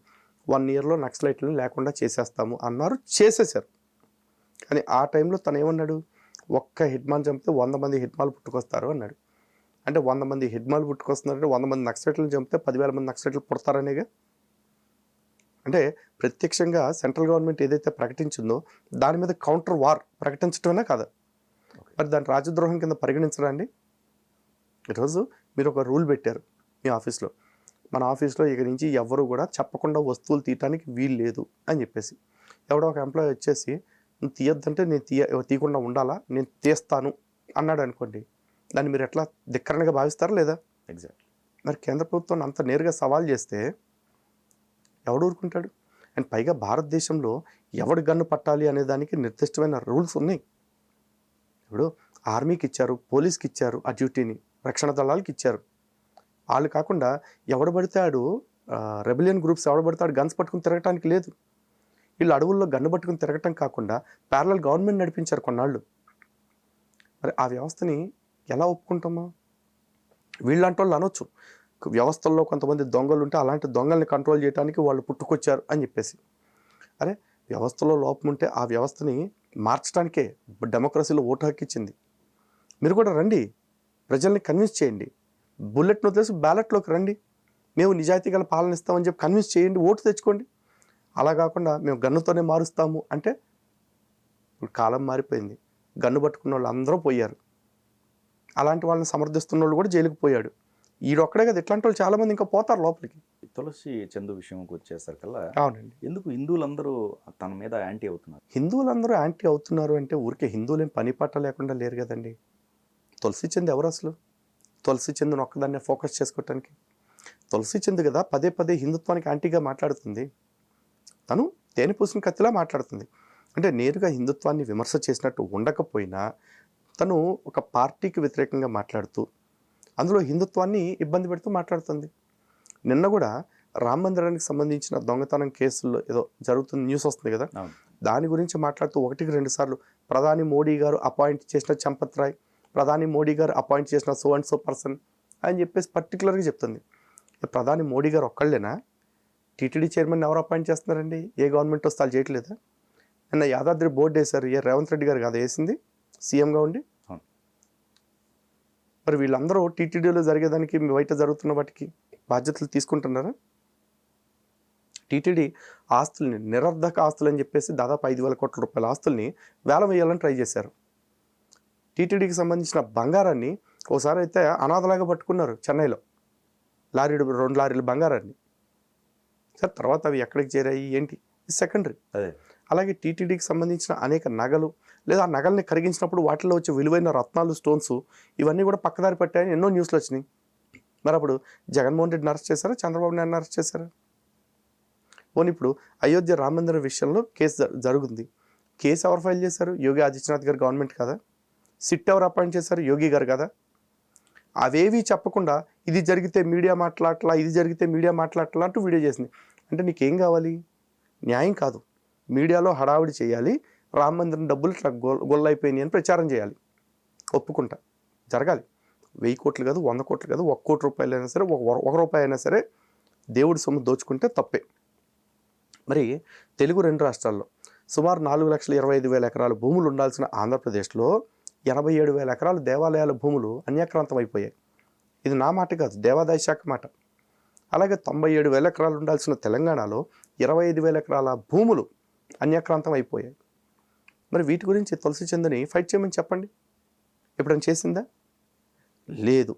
C: 1 yearలో నక్సలైట్లను లేకుండా చేసేస్తాము అన్నారు, చేసేశారు. కానీ ఆ టైంలో తను ఏమన్నాడు, ఒక్క హిడ్మాన్ చంపితే 100 మంది హిడ్మాలు పుట్టుకొస్తారు అన్నాడు. అంటే 100 మంది హిడ్మాలు పుట్టుకొస్తున్నారంటే 100 మంది నక్సలైట్లను చంపితే 10,000 మంది నక్సలైట్లు పుడతారనేగా. అంటే ప్రత్యక్షంగా సెంట్రల్ గవర్నమెంట్ ఏదైతే ప్రకటించిందో దాని మీద కౌంటర్ వార్ ప్రకటించడమే కాదు, మరి దాని రాజద్రోహం కింద పరిగణించరా అండి? ఈరోజు మీరు ఒక రూల్ పెట్టారు మీ ఆఫీస్లో, మన ఆఫీస్లో ఇక నుంచి ఎవరు కూడా చెప్పకుండా వస్తువులు తీయటానికి వీలు లేదు అని చెప్పేసి, ఎవడో ఒక ఎంప్లాయీ వచ్చేసి నువ్వు తీయొద్దంటే నేను తీయకుండా ఉండాలా, నేను తీస్తాను అన్నాడు అనుకోండి, దాన్ని మీరు ఎట్లా ధిక్కరణగా భావిస్తారా లేదా?
B: ఎగ్జాక్ట్లీ.
C: మరి కేంద్ర ప్రభుత్వాన్ని అంత నేరుగా సవాల్ చేస్తే ఎవడు ఊరుకుంటాడు? అండ్ పైగా భారతదేశంలో ఎవడు గన్ను పట్టాలి అనే దానికి నిర్దిష్టమైన రూల్స్ ఉన్నాయి. ఇప్పుడు ఆర్మీకి ఇచ్చారు, పోలీస్కి ఇచ్చారు, ఆ డ్యూటీని రక్షణ దళాలకి ఇచ్చారు. వాళ్ళు కాకుండా ఎవడు పడితాడు, రెబిలియన్ గ్రూప్స్ ఎవడు పడతాడు గన్స్ పట్టుకుని తిరగటానికి లేదు. వీళ్ళు అడవుల్లో గన్ను పట్టుకుని తిరగటం కాకుండా ప్యారలల్ గవర్నమెంట్ నడిపించారు కొన్నాళ్ళు. మరి ఆ వ్యవస్థని ఎలా ఒప్పుకుంటామా? వీళ్ళంటి వాళ్ళు అనొచ్చు, వ్యవస్థల్లో కొంతమంది దొంగలు ఉంటే అలాంటి దొంగల్ని కంట్రోల్ చేయడానికి వాళ్ళు పుట్టుకొచ్చారు అని చెప్పేసి. అరే వ్యవస్థలో లోపం ఉంటే ఆ వ్యవస్థని మార్చడానికే డెమోక్రసీలో ఓటు హక్కు ఇచ్చింది. మీరు కూడా రండి, ప్రజల్ని కన్విన్స్ చేయండి, బుల్లెట్ను వదిలేసి బ్యాలెట్లోకి రండి, మేము నిజాయితీ గల పాలన ఇస్తామని చెప్పి కన్విన్స్ చేయండి, ఓటు తెచ్చుకోండి. అలా కాకుండా మేము గన్నుతోనే మారుస్తాము అంటే, ఇప్పుడు కాలం మారిపోయింది, గన్ను పట్టుకున్న వాళ్ళు అందరూ పోయారు, అలాంటి వాళ్ళని సమర్థిస్తున్న వాళ్ళు కూడా జైలుకి పోయాడు. ఈడొక్కడే కదా, ఇట్లాంటి వాళ్ళు చాలామంది ఇంకా పోతారు లోపలికి.
B: తులసి చందు విషయంకి వచ్చేసరికల్లా,
C: అవునండి,
B: ఎందుకు హిందువులందరూ తన మీద యాంటీ అవుతున్నారు?
C: హిందువులందరూ యాంటీ అవుతున్నారు అంటే ఊరికే హిందువులేం పని పాట లేకుండా లేరు కదండి. తులసి చంద్ ఎవరు అసలు? తులసి చంద్ను ఒక్కదాన్నే ఫోకస్ చేసుకోవటానికి. తులసి చంద్ కదా పదే పదే హిందుత్వానికి యాంటీగా మాట్లాడుతుంది. తను తేనె పూసిన కత్తిలా మాట్లాడుతుంది. అంటే నేరుగా హిందుత్వాన్ని విమర్శ చేసినట్టు ఉండకపోయినా తను ఒక పార్టీకి వ్యతిరేకంగా మాట్లాడుతూ అందులో హిందుత్వాన్ని ఇబ్బంది పెడుతూ మాట్లాడుతుంది. నిన్న కూడా రామ మందిరానికి సంబంధించిన దొంగతనం కేసుల్లో ఏదో జరుగుతున్న న్యూస్ వస్తుంది కదా, దాని గురించి మాట్లాడుతూ 1-2 సార్లు ప్రధాని మోడీ గారు అపాయింట్ చేసిన చంపత్ రాయ్, ప్రధాని మోడీ గారు అపాయింట్ చేసిన సో అండ్ సో పర్సన్ అని చెప్పేసి పర్టికులర్గా చెప్తుంది. ప్రధాని మోడీ గారు ఒక్కళ్ళేనా? టీటీడీ చైర్మన్ ఎవరు అపాయింట్ చేస్తున్నారండి? ఏ గవర్నమెంట్ వస్తే వాళ్ళు చేయట్లేదా? నిన్న యాదాద్రి బోర్డు వేశారు, రేవంత్ రెడ్డి గారు కదా వేసింది సీఎంగా ఉండి. మరి వీళ్ళందరూ టీటీడీలో జరిగేదానికి బయట జరుగుతున్న వాటికి బాధ్యతలు తీసుకుంటున్నారా? టీటీడీ ఆస్తుల్ని, నిరర్ధక ఆస్తులు అని చెప్పేసి దాదాపు 5,000 కోట్ల రూపాయల ఆస్తుల్ని వేలం వేయాలని ట్రై చేశారు. టీటీడీకి సంబంధించిన బంగారాన్ని ఒకసారి అయితే అనాథలాగా పట్టుకున్నారు చెన్నైలో, 2 లారీలు బంగారాన్ని. సార్ తర్వాత అవి ఎక్కడికి చేరాయి ఏంటి సెకండరీ.
B: అదే
C: అలాగే టీటీడీకి సంబంధించిన అనేక నగలు లేదా ఆ నగల్ని కరిగించినప్పుడు వాటిలో వచ్చే విలువైన రత్నాలు, స్టోన్స్ ఇవన్నీ కూడా పక్కదారి పెట్టాయని ఎన్నో న్యూస్లు వచ్చినాయి. మరి అప్పుడు జగన్మోహన్ రెడ్డిని అరెస్ట్ చేశారా, చంద్రబాబు నాయుడుని అరెస్ట్ చేశారా? పోనీ ఇప్పుడు అయోధ్య రామ మందిరం విషయంలో కేసు జరుగుతుంది. కేసు ఎవరు ఫైల్ చేశారు? యోగి ఆదిత్యనాథ్ గారు గవర్నమెంట్ కదా. సిట్ ఎవరు అపాయింట్ చేశారు? యోగి గారు కదా. అవేవి చెప్పకుండా ఇది జరిగితే మీడియా మాట్లాడట్లా, ఇది జరిగితే మీడియా మాట్లాడట్లా అంటూ వీడియో చేసింది. అంటే నీకేం కావాలి? న్యాయం కాదు, మీడియాలో హడావిడి చేయాలి, రామ మందిరం డబ్బులు ఇట్లా గొల్లైపోయినాయి అని ప్రచారం చేయాలి. ఒప్పుకుంటా, జరగాలి. 1000 కోట్లు కాదు, 100 కోట్లు కాదు, 1 కోటి రూపాయలు అయినా సరే, 1 రూపాయి అయినా సరే దేవుడి సొమ్ము దోచుకుంటే తప్పే. మరి తెలుగు 2 రాష్ట్రాల్లో సుమారు 4,25,000 ఎకరాల భూములు ఉండాల్సిన ఆంధ్రప్రదేశ్లో 87,000 ఎకరాల దేవాలయాల భూములు అన్యాక్రాంతం అయిపోయాయి. ఇది నా మాట కాదు, దేవాదాయ శాఖ మాట. అలాగే 97,000 ఎకరాలు ఉండాల్సిన తెలంగాణలో 25,000 ఎకరాల భూములు అన్యాక్రాంతం అయిపోయాయి. మరి వీటి గురించి తులసి చంద్ని ఫైట్ చేయమని చెప్పండి. ఎప్పుడైనా చేసిందా? లేదు.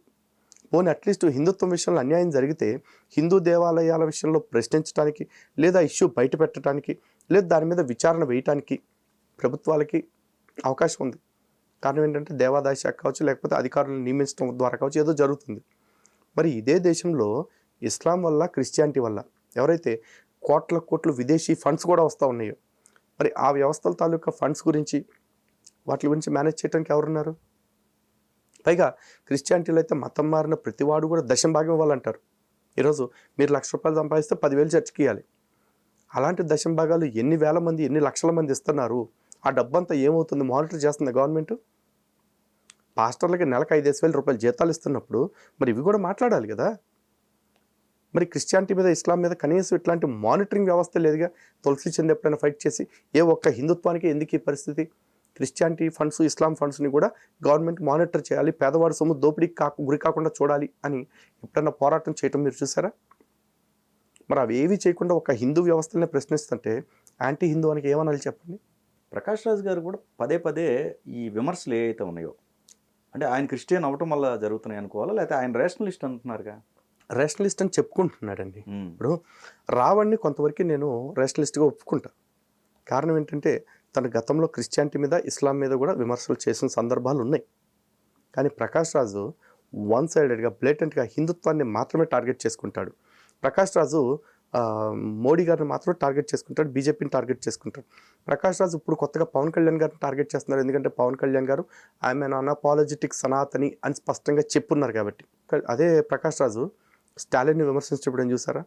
C: పోనీ అట్లీస్ట్ హిందుత్వం విషయంలో అన్యాయం జరిగితే హిందూ దేవాలయాల విషయంలో ప్రశ్నించడానికి లేదా ఇష్యూ బయట పెట్టడానికి లేదా దాని మీద విచారణ వేయటానికి ప్రభుత్వాలకి అవకాశం ఉంది. కారణం ఏంటంటే దేవాదాయ శాఖ కావచ్చు, లేకపోతే అధికారులను నియమించడం ద్వారా కావచ్చు, ఏదో జరుగుతుంది. మరి ఇదే దేశంలో ఇస్లాం వల్ల, క్రిస్టియానిటీ వల్ల ఎవరైతే కోట్ల విదేశీ ఫండ్స్ కూడా వస్తూ ఉన్నాయో, మరి ఆ వ్యవస్థల తాలూకా ఫండ్స్ గురించి వాటి గురించి మేనేజ్ చేయడానికి ఎవరున్నారు? పైగా క్రిస్టియానిటీలో అయితే మతం మారిన ప్రతివాడు కూడా దశం భాగం ఇవ్వాలంటారు. ఈరోజు మీరు ₹1,00,000 సంపాదిస్తే 10,000 చర్చికి ఇవ్వాలి. అలాంటి దశం భాగాలు ఎన్ని వేల మంది, ఎన్ని లక్షల మంది ఇస్తున్నారు? ఆ డబ్బంతా ఏమవుతుంది? మానిటర్ చేస్తుంది గవర్నమెంట్. పాస్టర్లకి నెలకు ₹5,000 జీతాలు ఇస్తున్నప్పుడు మరి ఇవి కూడా మాట్లాడాలి కదా. మరి క్రిస్టియానిటీ మీద, ఇస్లాం మీద కనీసం ఇట్లాంటి మానిటరింగ్ వ్యవస్థ లేదుగా. తులసి చంద్ ఎప్పుడైనా ఫైట్ చేసి ఏ ఒక్క హిందుత్వానికి ఎందుకు ఈ పరిస్థితి? క్రిస్టియానిటీ ఫండ్స్, ఇస్లాం ఫండ్స్ని కూడా గవర్నమెంట్ మానిటర్ చేయాలి, పేదవాడి సొమ్ము దోపిడీకి గురి కాకుండా చూడాలి అని ఎప్పుడైనా పోరాటం చేయటం మీరు చూసారా? మరి అవి ఏవి చేయకుండా ఒక హిందూ వ్యవస్థలనే ప్రశ్నిస్తుంటే యాంటీ హిందూ అని ఏమనాలి చెప్పండి?
B: ప్రకాష్ రాజ్ గారు కూడా పదే ఈ విమర్శలు ఏవైతే ఉన్నాయో, అంటే ఆయన క్రిస్టియన్ అవటం వల్ల జరుగుతున్నాయి అనుకోవాలా, లేకపోతే ఆయన రేషనలిస్ట్ అంటున్నారుగా?
C: రేషనలిస్ట్ అని చెప్పుకుంటున్నాడండి. ఇప్పుడు రావణ్ణి కొంతవరకు నేను రేషనలిస్ట్గా ఒప్పుకుంటా. కారణం ఏంటంటే తన గతంలో క్రిస్టియానిటీ మీద, ఇస్లాం మీద కూడా విమర్శలు చేసిన సందర్భాలు ఉన్నాయి. కానీ ప్రకాష్ రాజు వన్ సైడెడ్గా, బ్లేటెంట్గా హిందుత్వాన్ని మాత్రమే టార్గెట్ చేసుకుంటాడు. ప్రకాష్ రాజు మోడీ గారిని మాత్రం టార్గెట్ చేసుకుంటాడు, బీజేపీని టార్గెట్ చేసుకుంటాడు. ప్రకాష్ రాజు ఇప్పుడు కొత్తగా పవన్ కళ్యాణ్ గారిని టార్గెట్ చేస్తున్నారు. ఎందుకంటే పవన్ కళ్యాణ్ గారు ఆమె అన్అపాలజెటిక్ సనాతని అని స్పష్టంగా చెప్పున్నారు కాబట్టి. అదే ప్రకాష్ రాజు స్టాలిన్ని విమర్శించడం ఏం చూసారా?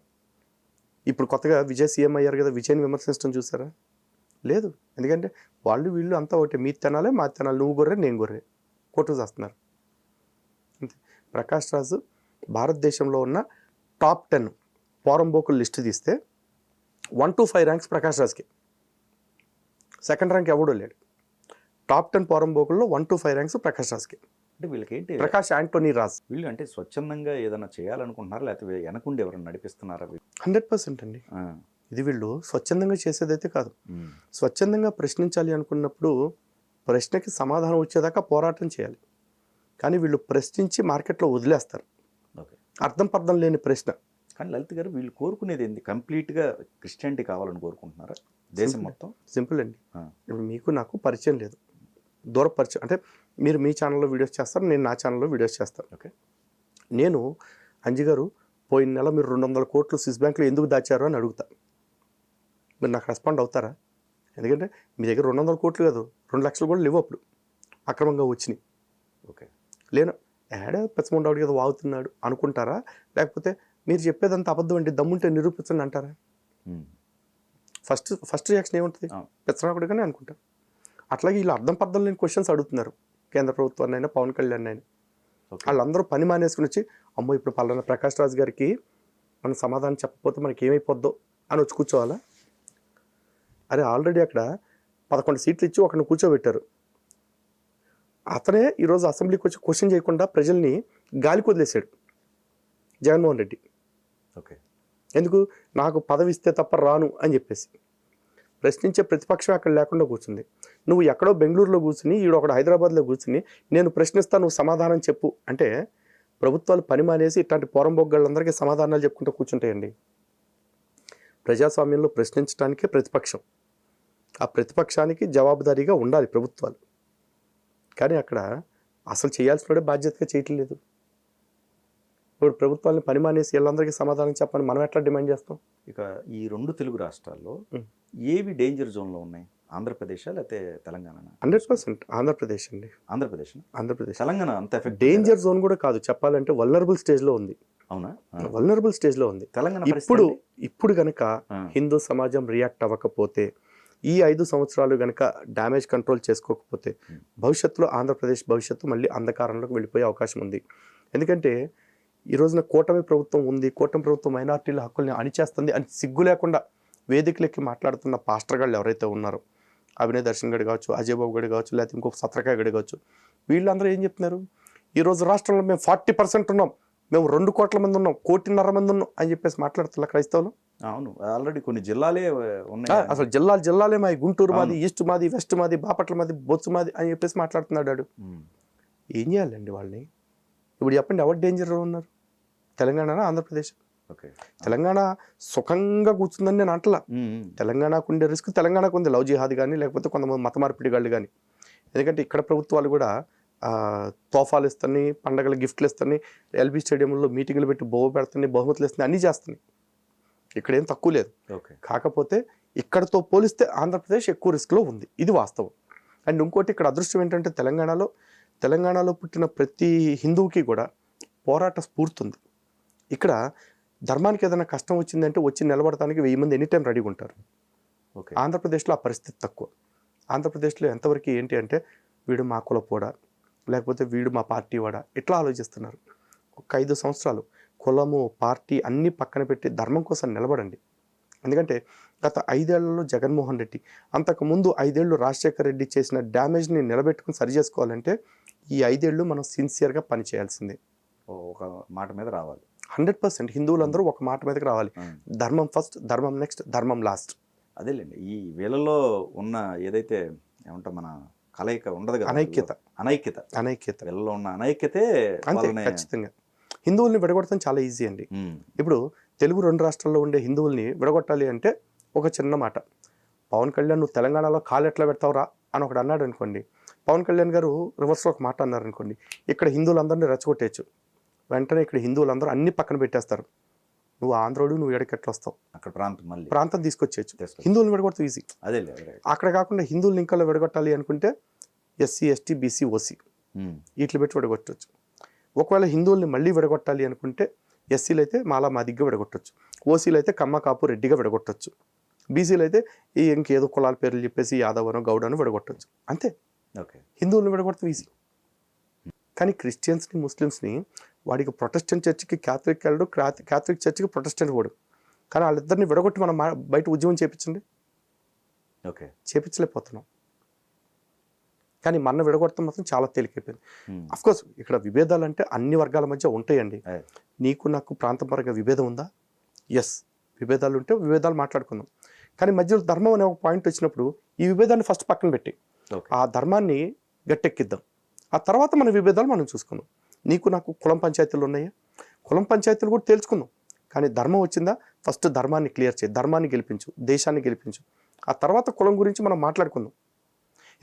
C: ఇప్పుడు కొత్తగా విజయ్ సీఎం అయ్యారు కదా, విజయ్ని విమర్శించడం చూసారా? లేదు. ఎందుకంటే వాళ్ళు వీళ్ళు అంతా ఒకటి, మీ తినాలే మా తినాలి, నువ్వు గొర్రె నేను గొర్రె, కొట్టు చేస్తున్నారు అంతే. ప్రకాష్ రాజు భారతదేశంలో ఉన్న టాప్ 10 పోరంబోకుల లిస్ట్ తీస్తే 1 to 5 ర్యాంక్స్ ప్రకాష్ రాజ్కి. సెకండ్ ర్యాంక్ ఎవడో లేడు. టాప్ 10 పోరంబోకుల్లో 1 to 5 ర్యాంక్స్ ప్రకాష్ రాజ్కి.
B: అంటే వీళ్ళకి ఏంటి,
C: ప్రకాష్ యాంటోనీ రాజ్.
B: వీళ్ళు అంటే స్వచ్ఛందంగా ఏదైనా చేయాలనుకుంటున్నారా, లేకపోతే వెనకుండి ఎవరైనా నడిపిస్తున్నారా?
C: 100% అండి. ఇది వీళ్ళు స్వచ్ఛందంగా చేసేదైతే కాదు. స్వచ్ఛందంగా ప్రశ్నించాలి అనుకున్నప్పుడు ప్రశ్నకి సమాధానం వచ్చేదాకా పోరాటం చేయాలి. కానీ వీళ్ళు ప్రశ్నించి మార్కెట్లో వదిలేస్తారు.
B: ఓకే,
C: అర్థం పర్థం లేని ప్రశ్న.
B: కానీ లలిత్ గారు వీళ్ళు కోరుకునేది ఏంది? కంప్లీట్గా క్రిస్టియానిటీ కావాలని కోరుకుంటున్నారా దేశం మొత్తం?
C: సింపుల్ అండి. ఇప్పుడు మీకు నాకు పరిచయం లేదు, దూర పరిచయం. అంటే మీరు మీ ఛానల్లో వీడియోస్ చేస్తారు, నేను నా ఛానల్లో వీడియోస్ చేస్తాను.
B: ఓకే,
C: నేను అంజి గారు పోయిన నెల మీరు 200 కోట్లు స్విస్ బ్యాంక్లో ఎందుకు దాచారు అని అడుగుతా. మీరు నాకు రెస్పాండ్ అవుతారా? ఎందుకంటే మీ దగ్గర 200 కోట్లు కాదు, 2 లక్షలు కూడా లేవు అప్పుడు అక్రమంగా వచ్చినాయి.
B: ఓకే,
C: లేను యాడ పెచ్చముండవుడు కదా వాగుతున్నాడు అనుకుంటారా? లేకపోతే మీరు చెప్పేదంత అబద్ధం అంటే దమ్ముంటే నిరూపించండి అంటారా? ఫస్ట్ రియాక్షన్ ఏముంటుంది? పెచ్చరాకుడుగానే అనుకుంటారు. అట్లాగే వీళ్ళు అర్థం పర్థం లేని క్వశ్చన్స్ అడుగుతున్నారు కేంద్ర ప్రభుత్వాన్ని అయినా, పవన్ కళ్యాణ్ అయినా. వాళ్ళందరూ పని మానేసుకుని వచ్చి, అమ్మో ఇప్పుడు పలానా ప్రకాష్ రాజ్ గారికి మనం సమాధానం చెప్పకపోతే మనకి ఏమైపోద్దో అని వచ్చి కూర్చోవాలా? అరే ఆల్రెడీ అక్కడ 11 సీట్లు ఇచ్చి ఒకరిని కూర్చోబెట్టారు. అతనే ఈరోజు అసెంబ్లీకి వచ్చి క్వశ్చన్ చేయకుండా ప్రజల్ని గాలికి వదిలేశాడు జగన్మోహన్ రెడ్డి.
B: ఓకే,
C: ఎందుకు? నాకు పదవి ఇస్తే తప్ప రాను అని చెప్పేసి. ప్రశ్నించే ప్రతిపక్షం అక్కడ లేకుండా కూర్చుంది. నువ్వు ఎక్కడో బెంగళూరులో కూర్చుని, ఈడు ఒకడు హైదరాబాద్లో కూర్చుని నేను ప్రశ్నిస్తా నువ్వు సమాధానం చెప్పు అంటే ప్రభుత్వాలు పని మానేసి ఇట్లాంటి పోరంబొగ్గళ్ళందరికీ సమాధానాలు చెప్పుకుంటూ కూర్చుంటాయండి. ప్రజాస్వామ్యంలో ప్రశ్నించడానికే ప్రతిపక్షం. ఆ ప్రతిపక్షానికి జవాబుదారీగా ఉండాలి ప్రభుత్వాలు. కానీ అక్కడ అసలు చేయాల్సిన బాధ్యతగా చేయట్లేదు. ఇప్పుడు ప్రభుత్వాన్ని పని మానేసి వీళ్ళందరికీ సమాధానం చెప్పని మనం ఎట్లా డిమాండ్ చేస్తాం?
B: ఇక ఈ 2 తెలుగు రాష్ట్రాల్లో ఏవి డేంజర్ జోన్లో ఉన్నాయి? ఆంధ్రప్రదేశ్ లేకపోతే తెలంగాణ?
C: 100% ఆంధ్రప్రదేశ్ అండి.
B: ఆంధ్రప్రదేశ్. తెలంగాణ అంత ఎఫెక్ట్
C: డేంజర్ జోన్ కూడా కాదు, చెప్పాలంటే వల్నరబుల్ స్టేజ్లో ఉంది.
B: అవునా?
C: వల్నరబుల్ స్టేజ్లో ఉంది
B: తెలంగాణ.
C: ఇప్పుడు కనుక హిందూ సమాజం రియాక్ట్ అవ్వకపోతే, ఈ 5 సంవత్సరాలు కనుక డ్యామేజ్ కంట్రోల్ చేసుకోకపోతే భవిష్యత్తులో ఆంధ్రప్రదేశ్ భవిష్యత్తు మళ్ళీ అంధకారంలోకి వెళ్ళిపోయే అవకాశం ఉంది. ఎందుకంటే ఈ రోజున కూటమి ప్రభుత్వం ఉంది, కూటమి ప్రభుత్వం మైనార్టీల హక్కుల్ని అణిచేస్తుంది అని సిగ్గు లేకుండా వేదికలెక్కి మాట్లాడుతున్న పాస్టర్ గాళ్ళు ఎవరైతే ఉన్నారో, అభినయ్ దర్శన్ గడి కావచ్చు, అజయ్ బాబు గడి కావచ్చు, లేకపోతే ఇంకొక సత్రకాయ గడి కావచ్చు, వీళ్ళందరూ ఏం చెప్తున్నారు? ఈరోజు రాష్ట్రంలో మేము 40% ఉన్నాం, మేము 2 కోట్ల మంది ఉన్నాం, 1.5 కోటి మంది ఉన్నాం అని చెప్పేసి మాట్లాడుతున్నా క్రైస్తవులు.
B: అవును, ఆల్రెడీ కొన్ని జిల్లాలే ఉన్నాయి.
C: అసలు జిల్లాలే మాది, గుంటూరు మాది, ఈస్ట్ మాది, వెస్ట్ మాది, బాపట్ల మాది, బొత్సు మాది అని చెప్పేసి మాట్లాడుతున్నాడు. ఏం చేయాలండి వాళ్ళని? ఇప్పుడు చెప్పండి, ఎవరు డేంజర్లో ఉన్నారు? తెలంగాణ, ఆంధ్రప్రదేశ్?
B: ఓకే.
C: తెలంగాణ సుఖంగా కూర్చుందని నేను అంటలా. తెలంగాణకు ఉండే రిస్క్ తెలంగాణకు ఉంది, లవ్ జిహాద్ కానీ లేకపోతే కొంతమంది మత మార్పిడిగాళ్ళు కానీ. ఎందుకంటే ఇక్కడ ప్రభుత్వాలు కూడా తోఫాలు ఇస్తాయి, పండగల గిఫ్ట్లు ఇస్తాయి, ఎల్బీ స్టేడియంలో మీటింగ్లు పెట్టి పెడతాయి, బహుమతులు ఇస్తాయి, అన్నీ చేస్తాయి. ఇక్కడేం తక్కువ లేదు. కాకపోతే ఇక్కడతో పోలిస్తే ఆంధ్రప్రదేశ్ ఎక్కువ రిస్క్లో ఉంది, ఇది వాస్తవం. అండ్ ఇంకోటి ఇక్కడ అదృష్టం ఏంటంటే తెలంగాణలో పుట్టిన ప్రతి హిందువుకి కూడా పోరాట స్ఫూర్తి ఉంది. ఇక్కడ ధర్మానికి ఏదైనా కష్టం వచ్చిందంటే వచ్చి నిలబడటానికి 1000 మంది ఎనీ టైం రెడీగా ఉంటారు. ఆంధ్రప్రదేశ్లో ఆ పరిస్థితి తక్కువ. ఆంధ్రప్రదేశ్లో ఎంతవరకు ఏంటి అంటే వీడు మా కులపోడా, లేకపోతే వీడు మా పార్టీ వాడా, ఇట్లా ఆలోచిస్తున్నారు. ఒక 5 సంవత్సరాలు కులము పార్టీ అన్నీ పక్కన పెట్టి ధర్మం కోసం నిలబడండి. ఎందుకంటే గత 5 ఏళ్లలో జగన్మోహన్ రెడ్డి, అంతకుముందు 5 ఏళ్ళు రాజశేఖర్ రెడ్డి చేసిన డ్యామేజ్ని నిలబెట్టుకుని సరి చేసుకోవాలంటే ఈ 5 ఏళ్ళు మనం సిన్సియర్గా పనిచేయాల్సిందే.
B: ఒక మాట మీద రావాలి.
C: 100% హిందువులందరూ ఒక మాట మీదకి రావాలి. ధర్మం ఫస్ట్, ధర్మం నెక్స్ట్, ధర్మం లాస్ట్.
B: అదేలేండి, ఈ వీళ్ళలో ఉన్న ఏదైతే ఏమంటాం మన కలయిక ఉండదు కదా, అనైక్యత వీళ్ళలో ఉన్న అనైక్యతే
C: అంతే. ఖచ్చితంగా హిందువుల్ని విడగొడతాం చాలా ఈజీ అండి. ఇప్పుడు తెలుగు 2 రాష్ట్రాల్లో ఉండే హిందువుల్ని విడగొట్టాలి అంటే ఒక చిన్న మాట, పవన్ కళ్యాణ్ నువ్వు తెలంగాణలో కాలు ఎట్లా పెడతావురా అని ఒకడు అన్నాడు అనుకోండి, పవన్ కళ్యాణ్ గారు రివర్స్లో ఒక మాట అన్నారు అనుకోండి, ఇక్కడ హిందువులందరినీ రెచ్చగొట్టేయచ్చు. వెంటనే ఇక్కడ హిందువులందరూ అన్ని పక్కన పెట్టేస్తారు. నువ్వు ఆంధ్రోడు, నువ్వు ఎక్కడికి వస్తావు, అక్కడ ప్రాంతం తీసుకొచ్చేయచ్చు. హిందువులను విడగొడతావు ఈజీ.
B: అదే
C: అక్కడ కాకుండా హిందువులు ఇంకా విడగొట్టాలి అనుకుంటే ఎస్సీ, ఎస్టీ, బీసీ, ఓసీ వీటిని పెట్టి విడగొట్టవచ్చు. ఒకవేళ హిందువుల్ని మళ్ళీ విడగొట్టాలి అనుకుంటే ఎస్సీలు అయితే మాలా మాదిగ్గా విడగొట్టవచ్చు, ఓసీలు అయితే కమ్మ కాపు రెడ్డిగా విడగొట్టవచ్చు, బీసీలు అయితే ఈ ఇంకేదో కులాల పేర్లు చెప్పేసి యాదవను గౌడను విడగొట్టవచ్చు. అంతే. హిందువులను విడగొడతాం ఈజీ. కానీ క్రిస్టియన్స్ని, ముస్లిమ్స్ని వాడికి ప్రొటెస్టెంట్ చర్చికి క్యాథలిక్ వెళ్ళడు, క్యాథలిక్ చర్చికి ప్రొటెస్టెంట్ పోడు. కానీ వాళ్ళిద్దరిని విడగొట్టి మనం బయట ఉద్యమం చేయించండి, చేపించలేకపోతున్నాం. కానీ మన విడగొట్టడం మాత్రం చాలా తేలికైపోయింది. అఫ్కోర్స్ ఇక్కడ విభేదాలు అంటే అన్ని వర్గాల మధ్య ఉంటాయండి. నీకు నాకు ప్రాంతం పరంగా విభేదం ఉందా? ఎస్, విభేదాలు ఉంటే విభేదాలు మాట్లాడుకుందాం. కానీ మధ్యలో ధర్మం అనే ఒక పాయింట్ వచ్చినప్పుడు ఈ విభేదాన్ని ఫస్ట్ పక్కన పెట్టి ఆ ధర్మాన్ని గట్టెక్కిద్దాం. ఆ తర్వాత మన విభేదాలు మనం చూసుకుందాం. నీకు నాకు కులం పంచాయతీలు ఉన్నాయా? కులం పంచాయతీలు కూడా తేల్చుకుందాం. కానీ ధర్మం వచ్చిందా? ఫస్ట్ ధర్మాన్ని క్లియర్ చేయి, ధర్మాన్ని గెలిపించు, దేశాన్ని గెలిపించు. ఆ తర్వాత కులం గురించి మనం మాట్లాడుకుందాం.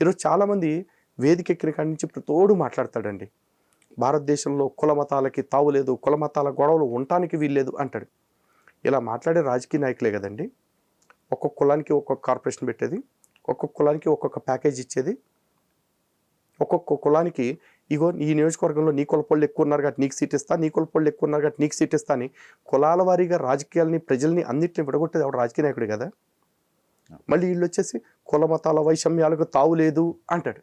C: ఈరోజు చాలామంది వేదిక ఎక్కిన కాడి నుంచి ప్రతోడు మాట్లాడతాడండి, భారతదేశంలో కుల మతాలకి తావు లేదు, కుల మతాల గొడవలు ఉండటానికి వీల్లేదు అంటాడు. ఇలా మాట్లాడే రాజకీయ నాయకులే కదండి ఒక్కొక్క కులానికి ఒక్కొక్క కార్పొరేషన్ పెట్టేది, ఒక్కొక్క కులానికి ఒక్కొక్క ప్యాకేజ్ ఇచ్చేది, ఒక్కొక్క కులానికి ఇగో ఈ నియోజకవర్గంలో నీ కులపోళ్ళు ఎక్కువ ఉన్నారు కాబట్టి నీకు సీట్ ఇస్తా, నీ కులపోళ్ళు ఎక్కువ ఉన్నారు కాబట్టి నీకు సీట్ ఇస్తా అని కులాల వారీగా రాజకీయాలని, ప్రజల్ని అన్నింటిని విడగొట్టేది ఎవడు? రాజకీయ నాయకుడు కదా. మళ్ళీ వీళ్ళు వచ్చేసి కుల మతాల వైషమ్యాలకు తావు లేదు అంటాడు.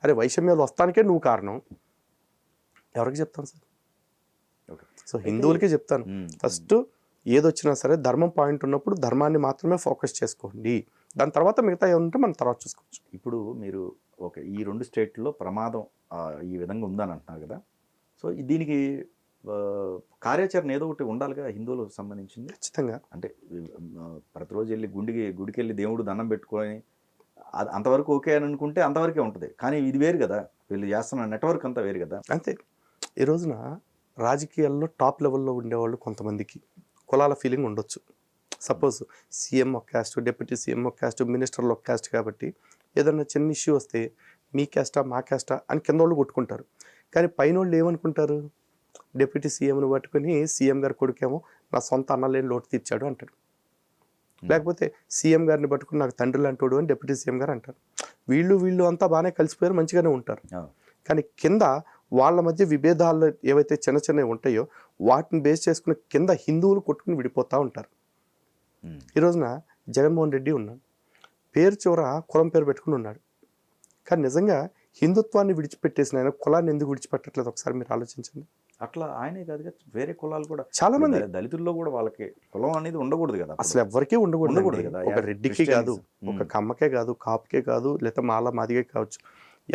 C: అరే వైషమ్యాలు వస్తానికే నువ్వు కారణం. ఎవరికి చెప్తాను సార్? సో హిందువులకే చెప్తాను, ఫస్ట్ ఏదొచ్చినా సరే ధర్మం పాయింట్ ఉన్నప్పుడు ధర్మాన్ని మాత్రమే ఫోకస్ చేసుకోండి. దాని తర్వాత మిగతా ఏమంటే మనం తర్వాత చూసుకోవచ్చు.
B: ఇప్పుడు మీరు ఈ 2 స్టేట్లో ప్రమాదం ఈ విధంగా ఉందని అంటున్నారు కదా, సో దీనికి కార్యాచరణ ఏదో ఒకటి ఉండాలిగా హిందువులకు సంబంధించింది.
C: ఖచ్చితంగా.
B: అంటే ప్రతిరోజు వెళ్ళి గుడికి వెళ్ళి దేవుడు దండం పెట్టుకొని అంతవరకు ఓకే అని అనుకుంటే అంతవరకే ఉంటుంది. కానీ ఇది వేరు కదా, వీళ్ళు చేస్తున్న నెట్వర్క్ అంతా వేరు కదా.
C: అంతే. ఈ రోజున రాజకీయాల్లో టాప్ లెవెల్లో ఉండేవాళ్ళు కొంతమందికి కులాల ఫీలింగ్ ఉండొచ్చు. సపోజ్ సీఎం ఒక క్యాస్ట్, డిప్యూటీ సీఎం ఒక క్యాస్ట్, మినిస్టర్లు ఒక క్యాస్ట్ కాబట్టి ఏదన్నా చిన్న ఇష్యూ వస్తే మీ క్యాస్టా మా క్యాస్టా అని కింద వాళ్ళు కొట్టుకుంటారు. కానీ పైన వాళ్ళు ఏమనుకుంటారు? డిప్యూటీ సీఎంను పట్టుకొని సీఎం గారి కొడుకేమో నా సొంత అన్నలేని లోటు తీర్చాడు అంటాడు, లేకపోతే సీఎం గారిని పట్టుకుని నాకు తండ్రి లాంటోడు అని డిప్యూటీ సీఎం గారు అంటారు. వీళ్ళు అంతా బాగానే కలిసిపోయారు, మంచిగానే ఉంటారు. కానీ కింద వాళ్ళ మధ్య విభేదాలు ఏవైతే చిన్న చిన్నవి ఉంటాయో వాటిని బేస్ చేసుకుని కింద హిందువులు కొట్టుకుని విడిపోతూ ఉంటారు. ఈ రోజున జగన్మోహన్ రెడ్డి ఉన్నాడు, పేరు చివర కులం పేరు పెట్టుకుని ఉన్నాడు. కానీ నిజంగా హిందుత్వాన్ని విడిచిపెట్టేసిన ఆయన కులాన్ని ఎందుకు విడిచిపెట్టట్లేదు ఒకసారి మీరు ఆలోచించండి.
B: అట్లా ఆయనే కాదు, వేరే కులాలు కూడా
C: చాలా మంది,
B: దళితుల్లో కూడా వాళ్ళకి కులం అనేది ఉండకూడదు కదా,
C: అసలు ఎవరికీ ఉండకూడదు కదా. ఒక రెడ్డికి కాదు, ఒక కమ్మకే కాదు, కాపుకే కాదు, లేదా మాల మాదిగే కావచ్చు,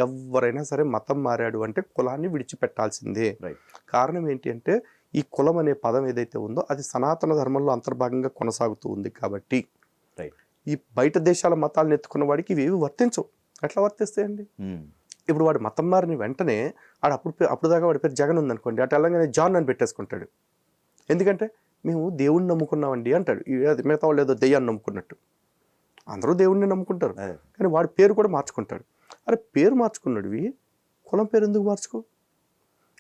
C: ఎవరైనా సరే మతం మారాడు అంటే కులాన్ని విడిచిపెట్టాల్సిందే. కారణం ఏంటి అంటే ఈ కులం అనే పదం ఏదైతే ఉందో అది సనాతన ధర్మంలో అంతర్భాగంగా కొనసాగుతూ ఉంది కాబట్టి ఈ బయట దేశాల మతాలను ఎత్తుకున్న వాడికి ఇవి వర్తించవు. ఎట్లా వర్తిస్తాయండి? ఇప్పుడు వాడు మతం మారిన వెంటనే వాడు అప్పుడు దాకా వాడి పేరు జగన్ ఉందనుకోండి, అటు వెళ్ళగానే జాన్ అని పెట్టేసుకుంటాడు. ఎందుకంటే మేము దేవుణ్ణి నమ్ముకున్నామండి అంటాడు. అది మిగతా వాళ్ళు ఏదో దెయ్యాన్ని నమ్ముకున్నట్టు. అందరూ దేవుణ్ణి నమ్ముకుంటారు, కానీ వాడి పేరు కూడా మార్చుకుంటాడు. అరే పేరు మార్చుకున్నాడువి, కులం పేరు ఎందుకు మార్చుకో?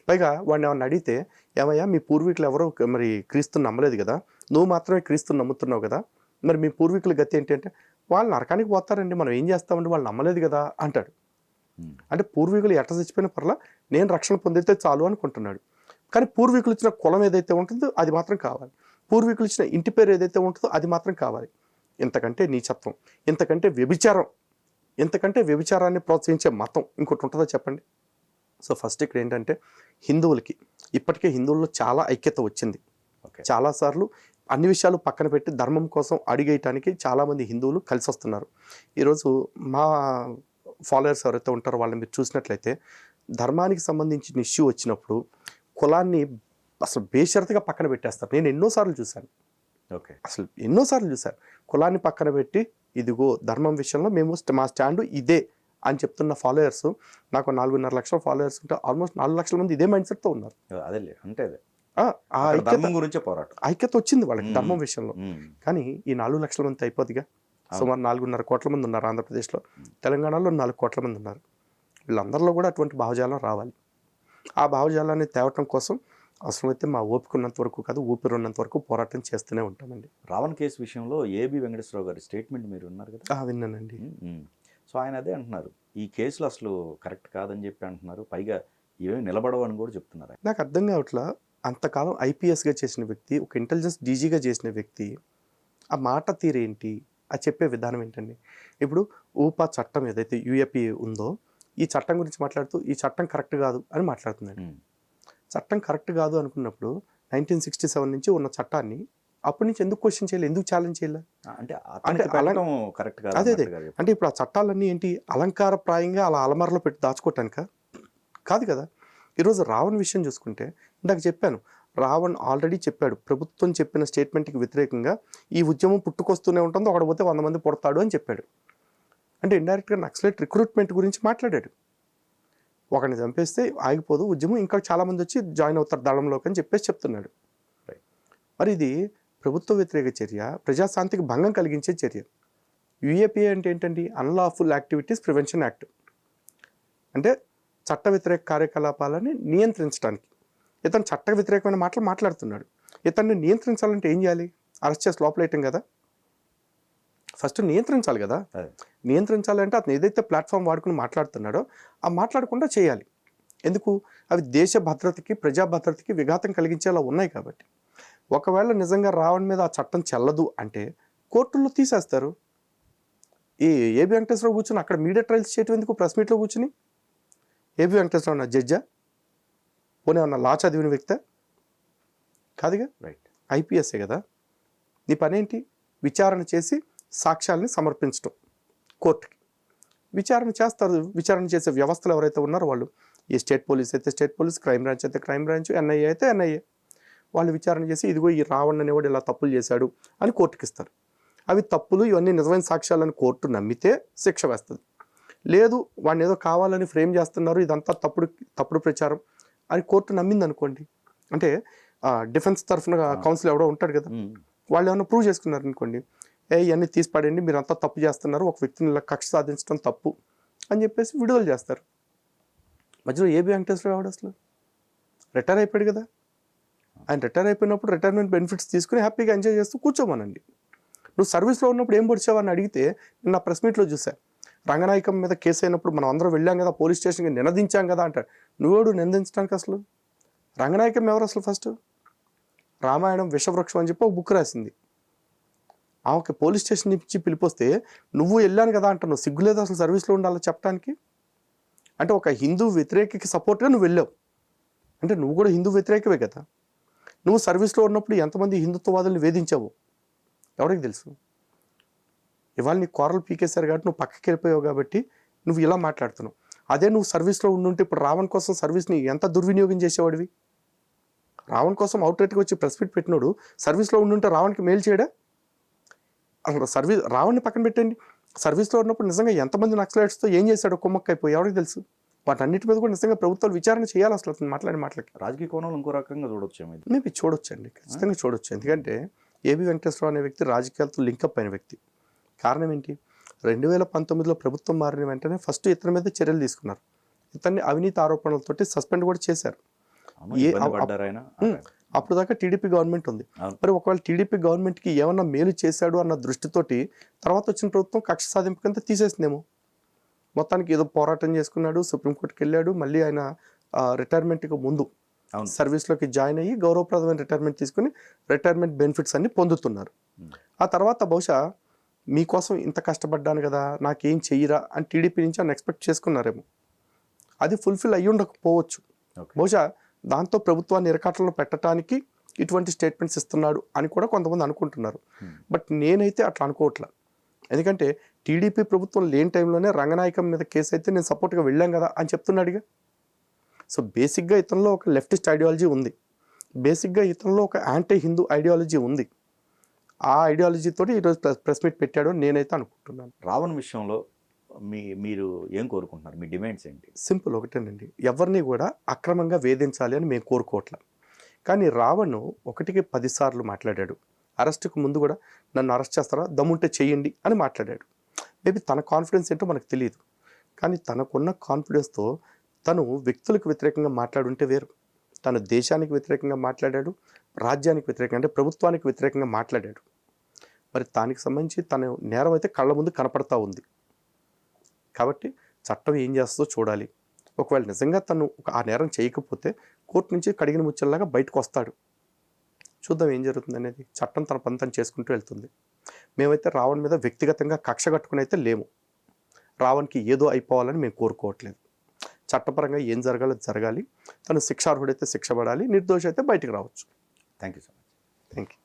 C: పైగా వాడిని ఏమన్నా అడిగితే, ఏమయ్యా మీ పూర్వీకులు ఎవరో మరి క్రీస్తుని నమ్మలేదు కదా, నువ్వు మాత్రమే క్రీస్తుని నమ్ముతున్నావు కదా, మరి మీ పూర్వీకుల గతి ఏంటి అంటే, వాళ్ళు నరకానికి పోతారండి, మనం ఏం చేస్తామండి, వాళ్ళు నమ్మలేదు కదా అంటాడు. అంటే పూర్వీకులు ఎట్ట చచ్చిపోయిన పర్లా నేను రక్షణ పొందితే చాలు అనుకుంటున్నాడు. కానీ పూర్వీకులు ఇచ్చిన కులం ఏదైతే ఉంటుందో అది మాత్రం కావాలి, పూర్వీకులు ఇచ్చిన ఇంటి పేరు ఏదైతే ఉంటుందో అది మాత్రం కావాలి. ఇంతకంటే నీచత్వం, ఇంతకంటే వ్యభిచారం, ఇంతకంటే వ్యభిచారాన్ని ప్రోత్సహించే మతం ఇంకోటి ఉంటుందో చెప్పండి. సో ఫస్ట్ ఇక్కడ ఏంటంటే హిందువులకి ఇప్పటికే హిందువుల్లో చాలా ఐక్యత వచ్చింది. చాలాసార్లు అన్ని విషయాలు పక్కన పెట్టి ధర్మం కోసం అడిగేయటానికి చాలామంది హిందువులు కలిసి వస్తున్నారు. ఈరోజు మా ఫాలోయర్స్ ఎవరైతే ఉంటారో వాళ్ళని మీరు చూసినట్లయితే ధర్మానికి సంబంధించిన ఇష్యూ వచ్చినప్పుడు కులాన్ని అసలు బేషరతుగా పక్కన పెట్టేస్తారు. నేను ఎన్నోసార్లు చూశాను, అసలు ఎన్నోసార్లు చూశాను. కులాన్ని పక్కన పెట్టి ఇదిగో ధర్మం విషయంలో మేము మా స్టాండు ఇదే అని చెప్తున్న ఫాలోయర్స్, నాకు 4.5 లక్షల ఫాలోయర్స్ ఉంటే ఆల్మోస్ట్ 4 లక్షల మంది ఇదే మైండ్ సెట్తో ఉన్నారు. ఐక్యత వచ్చింది వాళ్ళకి ధర్మం విషయంలో. కానీ ఈ 4 లక్షల మంది అయిపోతుందిగా, సుమారు 4.5 కోట్ల మంది ఉన్నారు ఆంధ్రప్రదేశ్లో, తెలంగాణలో 4 కోట్ల మంది ఉన్నారు. వీళ్ళందరిలో కూడా అటువంటి భావజాలం రావాలి. ఆ భావజాలాన్ని తేవటం కోసం అవసరమైతే మా ఓపిక ఉన్నంత వరకు కాదు, ఊపిరి ఉన్నంత వరకు పోరాటం చేస్తూనే ఉంటామండి.
B: రావణ్ కేసు విషయంలో ఏబి వెంకటేశ్వరరావు గారి స్టేట్మెంట్ మీరు ఉన్నారు కదా?
C: విన్నానండి.
B: సో ఆయన అదే అంటున్నారు, ఈ కేసులు అసలు కరెక్ట్ కాదని చెప్పి అంటున్నారు, పైగా ఇవేమి నిలబడవని కూడా చెప్తున్నారు.
C: నాకు అర్థం కావట్లా, అంతకాలం ఐపీఎస్గా చేసిన వ్యక్తి, ఒక ఇంటెలిజెన్స్ డీజీగా చేసిన వ్యక్తి, ఆ మాట తీరేంటి, ఆ చెప్పే విధానం ఏంటండి? ఇప్పుడు ఊపా చట్టం ఏదైతే యూఏపీ ఉందో ఈ చట్టం గురించి మాట్లాడుతూ ఈ చట్టం కరెక్ట్ కాదు అని మాట్లాడుతున్నాడు. చట్టం కరెక్ట్ కాదు అనుకున్నప్పుడు 1967 నుంచి ఉన్న చట్టాన్ని అప్పటి నుంచి ఎందుకు క్వశ్చన్ చేయలేదు, ఎందుకు ఛాలెంజ్ చేయలే? అదే అంటే ఇప్పుడు ఆ చట్టాలన్నీ ఏంటి, అలంకారప్రాయంగా అలా అలమరలో పెట్టి దాచుకోవటానిక కాదు కదా. ఈరోజు రావణ్ విషయం చూసుకుంటే ఇందాక చెప్పాను, రావణ్ ఆల్రెడీ చెప్పాడు, ప్రభుత్వం చెప్పిన స్టేట్మెంట్కి వ్యతిరేకంగా ఈ ఉద్యమం పుట్టుకొస్తూనే ఉంటుందో, ఒకటి పోతే 100 మంది పుడతాడు అని చెప్పాడు. అంటే ఇండైరెక్ట్గా నక్సలైట్ రిక్రూట్మెంట్ గురించి మాట్లాడాడు. ఒకరిని చంపేస్తే ఆగిపోదు ఉద్యమం, ఇంకా చాలామంది వచ్చి జాయిన్ అవుతారు దళంలోకి అని చెప్పేసి చెప్తున్నాడు. మరి ఇది ప్రభుత్వ వ్యతిరేక చర్య, ప్రజాశాంతికి భంగం కలిగించే చర్య. యూఏపీఏ అంటే ఏంటండి, అన్లాఫుల్ యాక్టివిటీస్ ప్రివెన్షన్ యాక్ట్. అంటే చట్ట వ్యతిరేక కార్యకలాపాలని నియంత్రించడానికి. ఇతను చట్ట వ్యతిరేకమైన మాటలు మాట్లాడుతున్నాడు. ఇతన్ని నియంత్రించాలంటే ఏం చేయాలి? అరెస్ట్ చేసి లోపలేయటం కదా. ఫస్ట్ నియంత్రించాలి కదా. నియంత్రించాలంటే అతను ఏదైతే ప్లాట్ఫామ్ వాడుకుని మాట్లాడుతున్నాడో ఆ మాట్లాడకుండా చేయాలి. ఎందుకు? అవి దేశ భద్రతకి, ప్రజా భద్రతకి విఘాతం కలిగించేలా ఉన్నాయి కాబట్టి. ఒకవేళ నిజంగా రావణ్ మీద ఆ చట్టం చెల్లదు అంటే కోర్టుల్లో తీసేస్తారు. ఈ ఏబి వెంకటేశ్వరరావు కూర్చొని అక్కడ మీడియా ట్రయల్స్ చేయటం ఎందుకు? ప్రెస్ మీట్లో కూర్చుని ఏబి వెంకటేశ్వరరావు ఉన్న జడ్జా, పోనీ ఏమన్నా లా చదివిన వ్యక్తే కాదుగా, ఐపీఎస్ఏ కదా. నీ పనేంటి? విచారణ చేసి సాక్ష్యాలని సమర్పించడం కోర్టుకి. విచారణ చేస్తారు. విచారణ చేసే వ్యవస్థలు ఎవరైతే ఉన్నారో వాళ్ళు, ఈ స్టేట్ పోలీస్ అయితే స్టేట్ పోలీస్, క్రైమ్ బ్రాంచ్ అయితే క్రైమ్ బ్రాంచ్, ఎన్ఐఏ అయితే ఎన్ఐఏ, వాళ్ళు విచారణ చేసి ఇదిగో ఈ రావణ్ అనేవాడు ఇలా తప్పులు చేశాడు అని కోర్టుకి ఇస్తారు. అవి తప్పులు, ఇవన్నీ నిజమైన సాక్ష్యాలని కోర్టు నమ్మితే శిక్ష వేస్తుంది. లేదు వాడిని ఏదో కావాలని ఫ్రేమ్ చేస్తున్నారు, ఇదంతా తప్పుడు ప్రచారం అని కోర్టు నమ్మింది అనుకోండి, అంటే డిఫెన్స్ తరఫున కౌన్సిల్ ఎవడో ఉంటాడు కదా, వాళ్ళు ఏమైనా ప్రూవ్ చేసుకున్నారు అనుకోండి, ఇవన్నీ తీసి పడండి, మీరు అంతా తప్పు చేస్తున్నారు, ఒక వ్యక్తిని ఇలా కక్ష సాధించడం తప్పు అని చెప్పేసి విడుదల చేస్తారు. మధ్యలో ఏబి వెంకటేశ్వరరావు ఎవడు అసలు? రిటైర్ అయిపోయాడు కదా. ఆయన రిటైర్ అయిపోయినప్పుడు రిటైర్మెంట్ బెనిఫిట్స్ తీసుకుని హ్యాపీగా ఎంజాయ్ చేస్తూ కూర్చోమనండి. నువ్వు సర్వీస్లో ఉన్నప్పుడు ఏం పొడిచావని అడిగితే నేను నా ప్రెస్ మీట్లో చూసా, రంగనాయకం మీద కేసు అయినప్పుడు మనం అందరం వెళ్ళాం కదా, పోలీస్ స్టేషన్కి నినదించాం కదా అంటాడు. నువ్వేడు నిందించడానికి అసలు? రంగనాయకం ఎవరు అసలు? ఫస్ట్ రామాయణం విషవృక్షం అని చెప్పి ఒక బుక్ రాసింది. ఆమెకి పోలీస్ స్టేషన్ నుంచి పిలిపోస్తే నువ్వు వెళ్ళాను కదా అంటాను, సిగ్గులేదు అసలు సర్వీస్లో ఉండాలో చెప్పడానికి? అంటే ఒక హిందూ వ్యతిరేకకి సపోర్ట్గా నువ్వు వెళ్ళావు అంటే నువ్వు కూడా హిందూ వ్యతిరేకవే కదా. నువ్వు సర్వీస్లో ఉన్నప్పుడు ఎంతమంది హిందుత్వవాదుల్ని వేధించావు ఎవరికి తెలుసు? ఇవాళ నీ కోరలు పీకేశారు కాబట్టి నువ్వు పక్కకి వెళ్ళిపోయావు కాబట్టి నువ్వు ఇలా మాట్లాడుతున్నావు. అదే నువ్వు సర్వీస్లో ఉండుంటే ఇప్పుడు రావణ్ కోసం సర్వీస్ని ఎంత దుర్వినియోగం చేసేవాడివి? రావణ్ కోసం అవుట్లెట్గా వచ్చి ప్రెస్ మీట్ పెట్టినోడు సర్వీస్లో ఉండుంటే రావణ్కి మేలు చేయడా? అసలు రావణ్ని పక్కన పెట్టండి, సర్వీస్లో ఉన్నప్పుడు నిజంగా ఎంతమంది నక్సలైట్స్తో ఏం చేశాడో కుమ్మక్కైపోయి ఎవరికి తెలుసు? వాటన్నిటి మీద కూడా నిజంగా ప్రభుత్వాలు విచారణ చేయాలి అసలు అతను మాట్లాడే మాటలకి.
B: రాజకీయ కోణంలో ఇంకో రకంగా చూడొచ్చేమో ఇది.
C: మేబీ చూడొచ్చండి, ఖచ్చితంగా చూడొచ్చు. ఎందుకంటే ఏబి వెంకటేశ్వరరావు అనే వ్యక్తి రాజకీయాలతో లింకప్ అయిన వ్యక్తి. కారణం ఏంటి, 2019లో ప్రభుత్వం మారిన వెంటనే ఫస్ట్ ఇతని మీద చర్యలు తీసుకున్నారు. ఇతన్ని అవినీతి ఆరోపణలతోటి సస్పెండ్ కూడా చేశారు.
B: అవును, ఇబ్బంది పడ్డారు ఆయన.
C: అప్పుడు దాకా టీడీపీ గవర్నమెంట్ ఉంది.
B: అవును.
C: మరి ఒకవేళ టీడీపీ గవర్నమెంట్కి ఏమన్నా మేలు చేశాడు అన్న దృష్టితోటి తర్వాత వచ్చిన ప్రభుత్వం కక్ష సాధింపు కింద తీసేసిందేమో. మొత్తానికి ఏదో పోరాటం చేసుకున్నాడు, సుప్రీంకోర్టుకి వెళ్ళాడు, మళ్ళీ ఆయన రిటైర్మెంట్కి ముందు
B: అవును.
C: సర్వీస్లోకి జాయిన్ అయ్యి గౌరవప్రదమైన రిటైర్మెంట్ తీసుకుని రిటైర్మెంట్ బెనిఫిట్స్ అన్ని పొందుతున్నారు. ఆ తర్వాత బహుశా మీకోసం ఇంత కష్టపడ్డాను కదా, నాకేం చెయ్యరా అని టీడీపీ నుంచి ఆయన ఎక్స్పెక్ట్ చేసుకున్నారేమో. అది ఫుల్ఫిల్ అయ్యి ఉండకపోవచ్చు.
B: ఓకే.
C: బహుశా దాంతో ప్రభుత్వాన్ని ఇరకాటంలో పెట్టడానికి ఇటువంటి స్టేట్మెంట్స్ ఇస్తున్నాడు అని కూడా కొంతమంది అనుకుంటున్నారు. బట్ నేనైతే అట్లా అనుకోవట్లా. ఎందుకంటే టీడీపీ ప్రభుత్వం లేని టైంలోనే రంగనాయకం మీద కేసు అయితే నేను సపోర్ట్గా వెళ్ళాం కదా అని చెప్తున్నాడుగా. సో బేసిక్గా ఇతనిలో ఒక లెఫ్టిస్ట్ ఐడియాలజీ ఉంది, బేసిక్గా ఇతనిలో ఒక యాంటీ హిందూ ఐడియాలజీ ఉంది. ఆ ఐడియాలజీతో ఈరోజు ప్రెస్ మీట్ పెట్టాడు అని నేనైతే అనుకుంటున్నాను.
B: రావణ్ విషయంలో మీరు ఏం కోరుకుంటున్నారు, మీ డిమాండ్స్ ఏంటి?
C: సింపుల్ ఒకటేనండి, ఎవరిని కూడా అక్రమంగా వేధించాలి అని మేము కోరుకోవట్లా. కానీ రావణ్ 1కి 10 సార్లు మాట్లాడాడు. అరెస్ట్కి ముందు కూడా నన్ను అరెస్ట్ చేస్తారా, దమ్ముంటే చేయండి అని మాట్లాడాడు. మేబీ తన కాన్ఫిడెన్స్ ఏంటో మనకు తెలియదు. కానీ తనకున్న కాన్ఫిడెన్స్తో తను వ్యక్తులకు వ్యతిరేకంగా మాట్లాడుంటే వేరు. తను దేశానికి వ్యతిరేకంగా మాట్లాడాడు, రాజ్యానికి వ్యతిరేకంగా అంటే ప్రభుత్వానికి వ్యతిరేకంగా మాట్లాడాడు. మరి దానికి సంబంధించి తన నేరం అయితే కళ్ళ ముందు కనపడతా ఉంది. కాబట్టి చట్టం ఏం చేస్తుందో చూడాలి. ఒకవేళ నిజంగా తను ఆ నేరం చేయకపోతే కోర్టు నుంచి కడిగిన ముచ్చల్లాగా బయటకు వస్తాడు. చూద్దాం ఏం జరుగుతుంది అనేది. చట్టం తన పని తను చేసుకుంటూ వెళ్తుంది. మేమైతే రావణ్ మీద వ్యక్తిగతంగా కక్ష కట్టుకుని అయితే లేము. రావణ్కి ఏదో అయిపోవాలని మేము కోరుకోవట్లేదు. చట్టపరంగా ఏం జరగాలో జరగాలి. తను శిక్షార్హుడైతే శిక్ష పడాలి, నిర్దోషి అయితే బయటకు రావచ్చు.
B: Thank you so much.
C: Thank you.